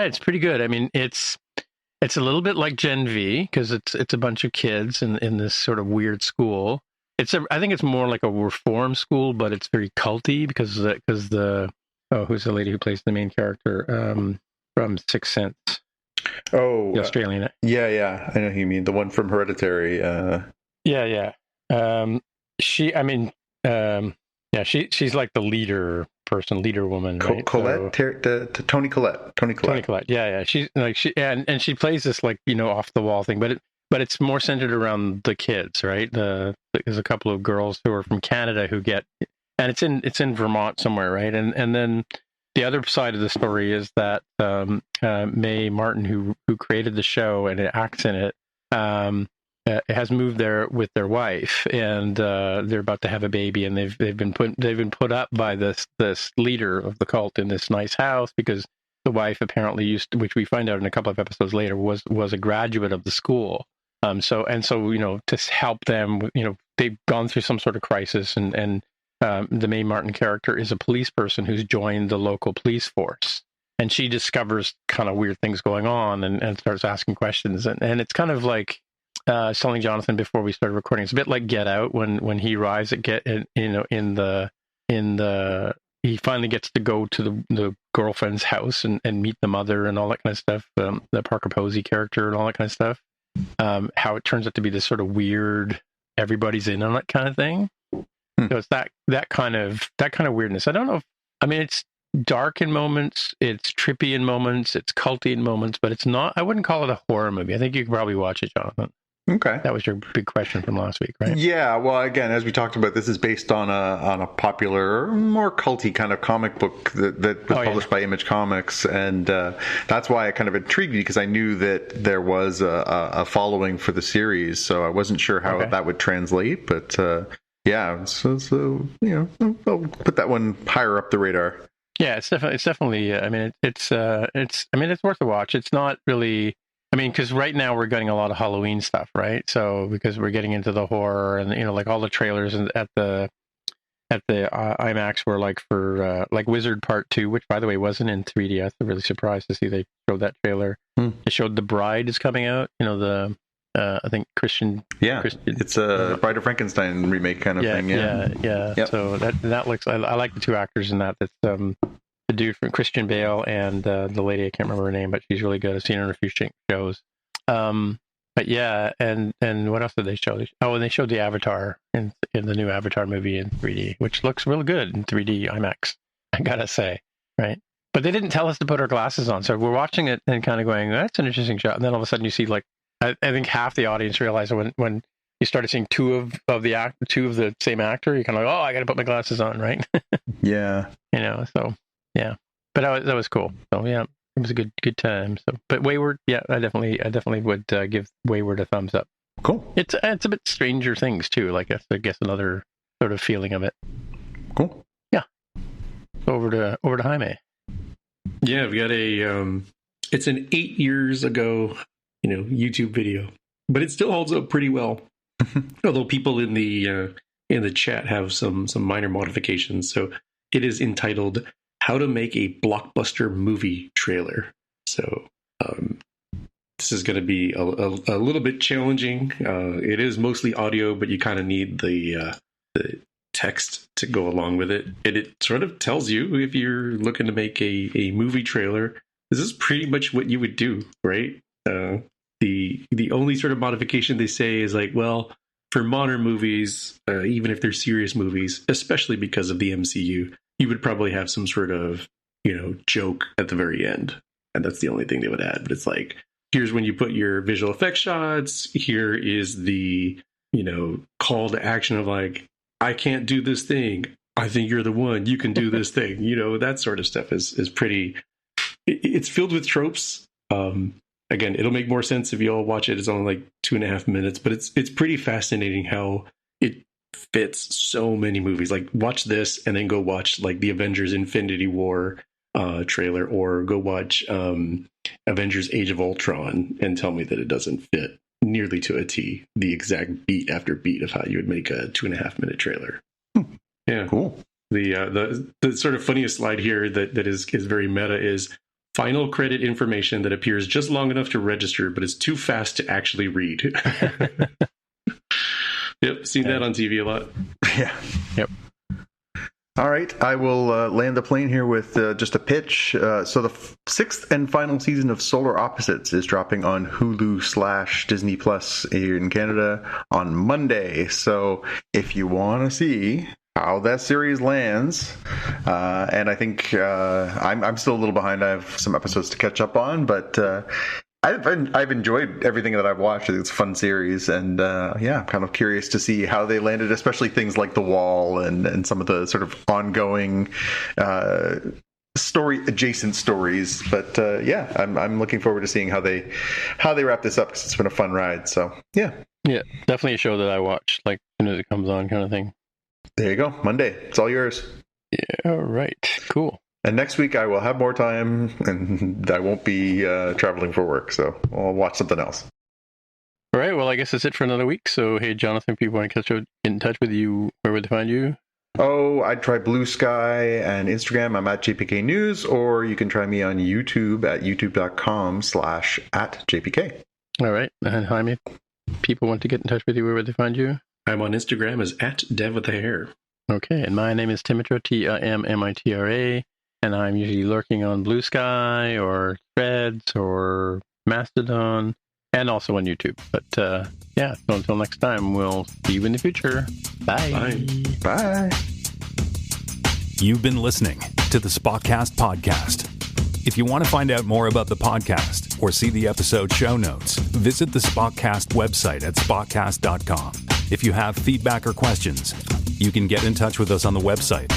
it's pretty good. I mean, it's a little bit like GenV because it's a bunch of kids in this sort of weird school. I think it's more like a reform school, but it's very culty because who's the lady who plays the main character from Sixth Sense? Oh, the Australian. Yeah, I know who you mean. The one from Hereditary. Yeah. She's like the leader woman, right? Colette, Tony Collette. Yeah. She's like and she plays this like off the wall thing, but it's more centered around the kids, right? There's a couple of girls who are from Canada who get, and it's in Vermont somewhere, right? And then the other side of the story is that Mae Martin, who created the show and acts in it, has moved there with their wife, and they're about to have a baby, and they've been put up by this leader of the cult in this nice house because the wife apparently which we find out in a couple of episodes later, was a graduate of the school. So to help them, they've gone through some sort of crisis, and the Mae Martin character is a police person who's joined the local police force, and she discovers kind of weird things going on and starts asking questions, and it's kind of like telling Jonathan before we started recording, it's a bit like Get Out when he arrives at he finally gets to go to the girlfriend's house and meet the mother and all that kind of stuff, the Parker Posey character and all that kind of stuff, how it turns out to be this sort of weird everybody's in on it kind of thing. So it's that kind of weirdness. I don't know it's dark in moments, it's trippy in moments, it's culty in moments, but it's not, I wouldn't call it a horror movie. I think you could probably watch it, Jonathan. Okay. That was your big question from last week, right? Yeah, well, again, as we talked about, this is based on a popular, more culty kind of comic book that was published by Image Comics, and that's why it kind of intrigued me because I knew that there was a following for the series, so I wasn't sure how that would translate, but yeah, so I'll put that one higher up the radar. Yeah, it's definitely. It's worth a watch. It's not really. Because right now we're getting a lot of Halloween stuff, right? So because we're getting into the horror and like all the trailers at the IMAX were like for like Wizard Part 2, which by the way wasn't in 3D. I was really surprised to see they showed that trailer. It showed The Bride is coming out. I think Christian. Yeah, it's a Bride of Frankenstein remake kind of thing. Yeah. Yep. So that looks. I like the two actors in that. That's the dude from Christian Bale and the lady, I can't remember her name, but she's really good. I've seen her in a few shows. But yeah, and what else did they show? Oh, and they showed the Avatar in the new Avatar movie in 3D, which looks real good in 3D IMAX, I gotta say, right? But they didn't tell us to put our glasses on, so we're watching it and kind of going, "That's an interesting shot." And then all of a sudden, you see like I think half the audience realized when you started seeing two of the same actor, you're kind of like, "Oh, I got to put my glasses on," right? Yeah. So yeah, but that was cool. So yeah. It was a good time. So, but Wayward, yeah, I definitely would give Wayward a thumbs up. Cool. It's a bit Stranger Things too. Like I guess another sort of feeling of it. Cool. Yeah. Over to Jaime. Yeah, we got it's an 8 years ago, YouTube video, but it still holds up pretty well. Although people in the chat have some minor modifications. So it is entitled "How to Make a Blockbuster Movie Trailer." So this is going to be a little bit challenging. It is mostly audio, but you kind of need the text to go along with it. And it sort of tells you if you're looking to make a movie trailer, this is pretty much what you would do, right? The only sort of modification they say is like, well, for modern movies, even if they're serious movies, especially because of the MCU, you would probably have some sort of, joke at the very end. And that's the only thing they would add. But it's like, here's when you put your visual effects shots. Here is the, call to action of like, I can't do this thing. I think you're the one. You can do this thing. That sort of stuff is pretty, it's filled with tropes. Again, it'll make more sense if you all watch it. It's only like 2.5 minutes, but it's pretty fascinating how it fits so many movies. Like, watch this and then go watch like the Avengers Infinity War trailer, or go watch Avengers Age of Ultron and tell me that it doesn't fit nearly to a T, the exact beat after beat of how you would make a 2.5 minute trailer. Yeah, cool. The sort of funniest slide here that is very meta is final credit information that appears just long enough to register, but it's too fast to actually read. Yep, seen that on TV a lot. Yeah. Yep. All right, I will land the plane here with just a pitch. So the sixth and final season of Solar Opposites is dropping on Hulu/Disney Plus here in Canada on Monday. So if you want to see how that series lands, and I think I'm still a little behind. I have some episodes to catch up on, but I've enjoyed everything that I've watched. It's a fun series, and I'm kind of curious to see how they landed, especially things like The Wall and some of the sort of ongoing adjacent stories. But I'm looking forward to seeing how they wrap this up, because it's been a fun ride. So yeah, definitely a show that I watch like as soon as it comes on, kind of thing. There you go, Monday. It's all yours. Yeah, right. Cool. And next week I will have more time, and I won't be traveling for work, so I'll watch something else. All right. Well, I guess that's it for another week. So, hey, Jonathan, if people want to get in touch with you, where would they find you? Oh, I'd try Blue Sky and Instagram. I'm at JPK News, or you can try me on YouTube at youtube.com/@JPK. All right. And Jaime, if people want to get in touch with you, where would they find you? I'm on Instagram as @DevWithTheHair. Okay. And my name is Timitra, TIMMITRA. And I'm usually lurking on Blue Sky or Threads or Mastodon, and also on YouTube. But so until next time, we'll see you in the future. Bye. Bye. Bye. You've been listening to the Spotcast podcast. If you want to find out more about the podcast or see the episode show notes, visit the Spotcast website at spotcast.com. If you have feedback or questions, you can get in touch with us on the website.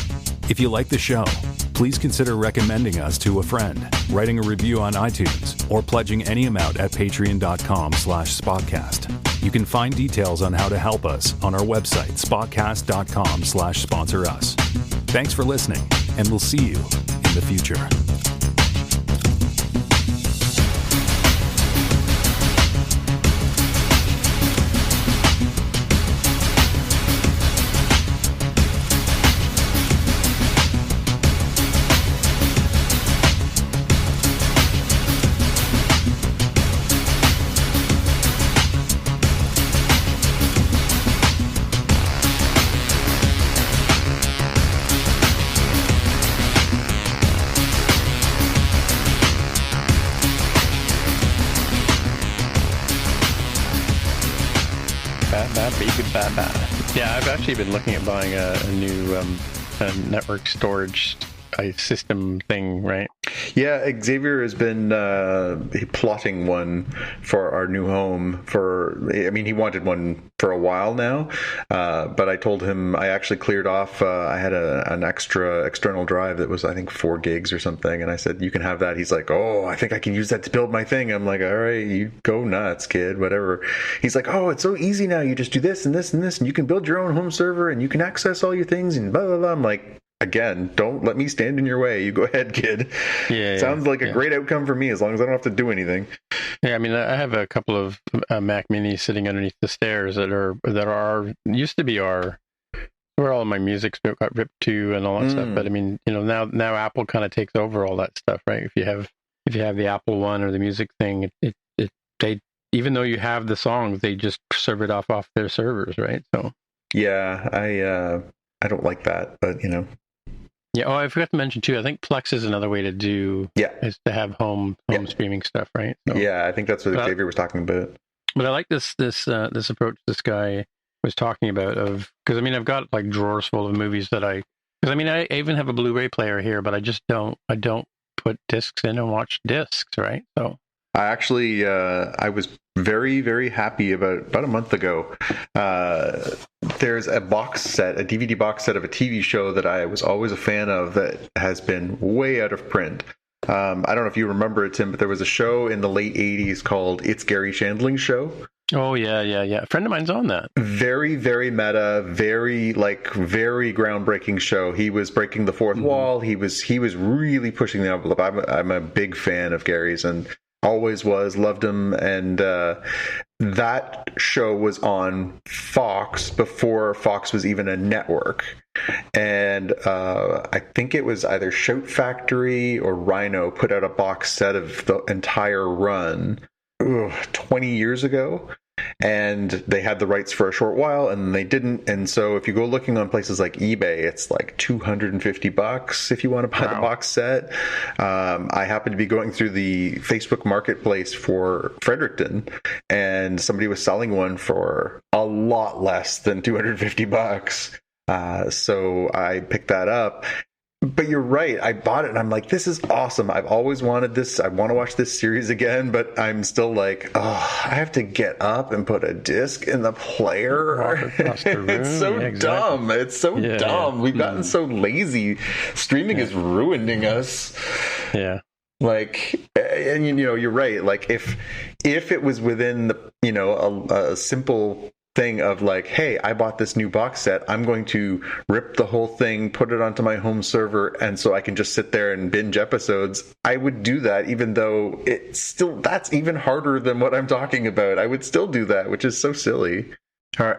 If you like the show, please consider recommending us to a friend, writing a review on iTunes, or pledging any amount at patreon.com/spotcast. You can find details on how to help us on our website, spotcast.com/sponsor us. Thanks for listening, and we'll see you in the future. that bad. Yeah, I've actually been looking at buying a new network storage system thing, right? Yeah, Xavier has been plotting one for our new home. He wanted one for a while now, but I told him I actually cleared off. I had an extra external drive that was, I think, 4 gigs or something, and I said, you can have that. He's like, oh, I think I can use that to build my thing. I'm like, all right, you go nuts, kid, whatever. He's like, oh, it's so easy now. You just do this and this and this, and you can build your own home server, and you can access all your things, and blah, blah, blah. I'm like, again, don't let me stand in your way. You go ahead, kid. Yeah, sounds like a great outcome for me, as long as I don't have to do anything. Yeah, I mean, I have a couple of Mac Minis sitting underneath the stairs that are used to be where all of my music's got ripped to and all that stuff. But I mean, now Apple kind of takes over all that stuff, right? If you have the Apple One or the music thing, they even though you have the songs, they just serve it off their servers, right? So yeah, I don't like that, but Yeah. Oh, I forgot to mention too. I think Plex is another way to do. Yeah. Is to have home streaming stuff, right? So, yeah, I think that's what Xavier was talking about. But I like this approach this guy was talking about because I've got like drawers full of movies that I even have a Blu-ray player here, but I don't put discs in and watch discs, right? So I actually I was very, very happy about a month ago. There's a DVD box set of a TV show that I was always a fan of that has been way out of print. I don't know if you remember it, Tim, but there was a show in the late 80s called It's Gary Shandling's Show. Oh, yeah. A friend of mine's on that. Very, very meta, very groundbreaking show. He was breaking the fourth wall. He was really pushing the envelope. I'm a big fan of Gary's and always was, loved him. And that show was on Fox before Fox was even a network. And I think it was either Shout Factory or Rhino put out a box set of the entire run 20 years ago. And they had the rights for a short while and they didn't. And so if you go looking on places like eBay, it's like $250 if you want to buy the box set. I happen to be going through the Facebook marketplace for Fredericton and somebody was selling one for a lot less than $250. So I picked that up. But you're right. I bought it and I'm like, this is awesome. I've always wanted this. I want to watch this series again, but I'm still like, I have to get up and put a disc in the player. It's so dumb. It's so dumb. We've gotten so lazy. Streaming is ruining us. Yeah. Like, and you're right. Like if it was within the, a simple thing of like, hey, I bought this new box set, I'm going to rip the whole thing, put it onto my home server, and so I can just sit there and binge episodes, I would do that, even though that's even harder than what I'm talking about. I would still do that, which is so silly. All right,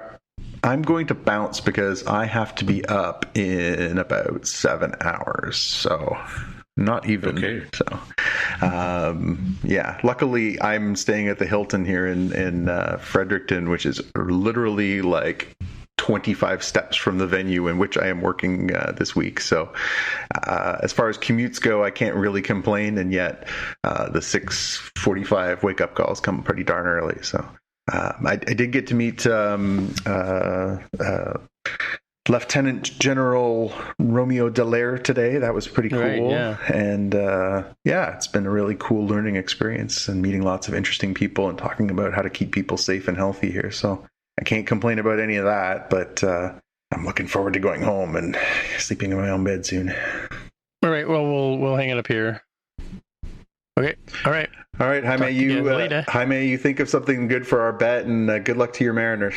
I'm going to bounce because I have to be up in about 7 hours, so not even. Okay. So, luckily I'm staying at the Hilton here in Fredericton, which is literally like 25 steps from the venue in which I am working this week. So as far as commutes go, I can't really complain. And yet the 6:45 wake up calls come pretty darn early. So I did get to meet Lieutenant General Romeo Dallaire today. That was pretty cool. Right, yeah. And it's been a really cool learning experience and meeting lots of interesting people and talking about how to keep people safe and healthy here. So I can't complain about any of that, but I'm looking forward to going home and sleeping in my own bed soon. All right. Well, we'll hang it up here. Okay. All right. Jaime, you think of something good for our bet, and good luck to your Mariners.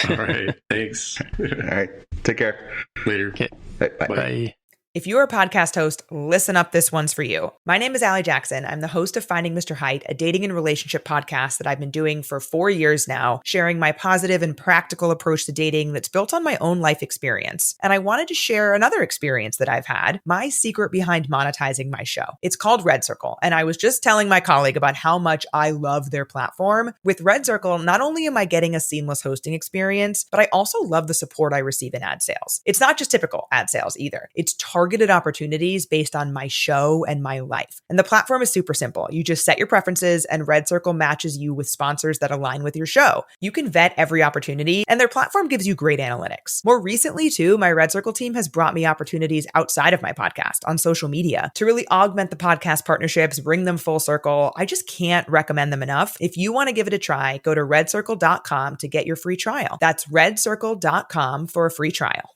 All right. Thanks. All right. Take care. Later. Okay. Bye. If you're a podcast host, listen up, this one's for you. My name is Allie Jackson. I'm the host of Finding Mr. Height, a dating and relationship podcast that I've been doing for 4 years now, sharing my positive and practical approach to dating that's built on my own life experience. And I wanted to share another experience that I've had, my secret behind monetizing my show. It's called Red Circle, and I was just telling my colleague about how much I love their platform. With Red Circle, not only am I getting a seamless hosting experience, but I also love the support I receive in ad sales. It's not just typical ad sales either. It's targeted targeted opportunities based on my show and my life. And the platform is super simple. You just set your preferences and Red Circle matches you with sponsors that align with your show. You can vet every opportunity and their platform gives you great analytics. More recently too, my Red Circle team has brought me opportunities outside of my podcast on social media to really augment the podcast partnerships, bring them full circle. I just can't recommend them enough. If you want to give it a try, go to redcircle.com to get your free trial. That's redcircle.com for a free trial.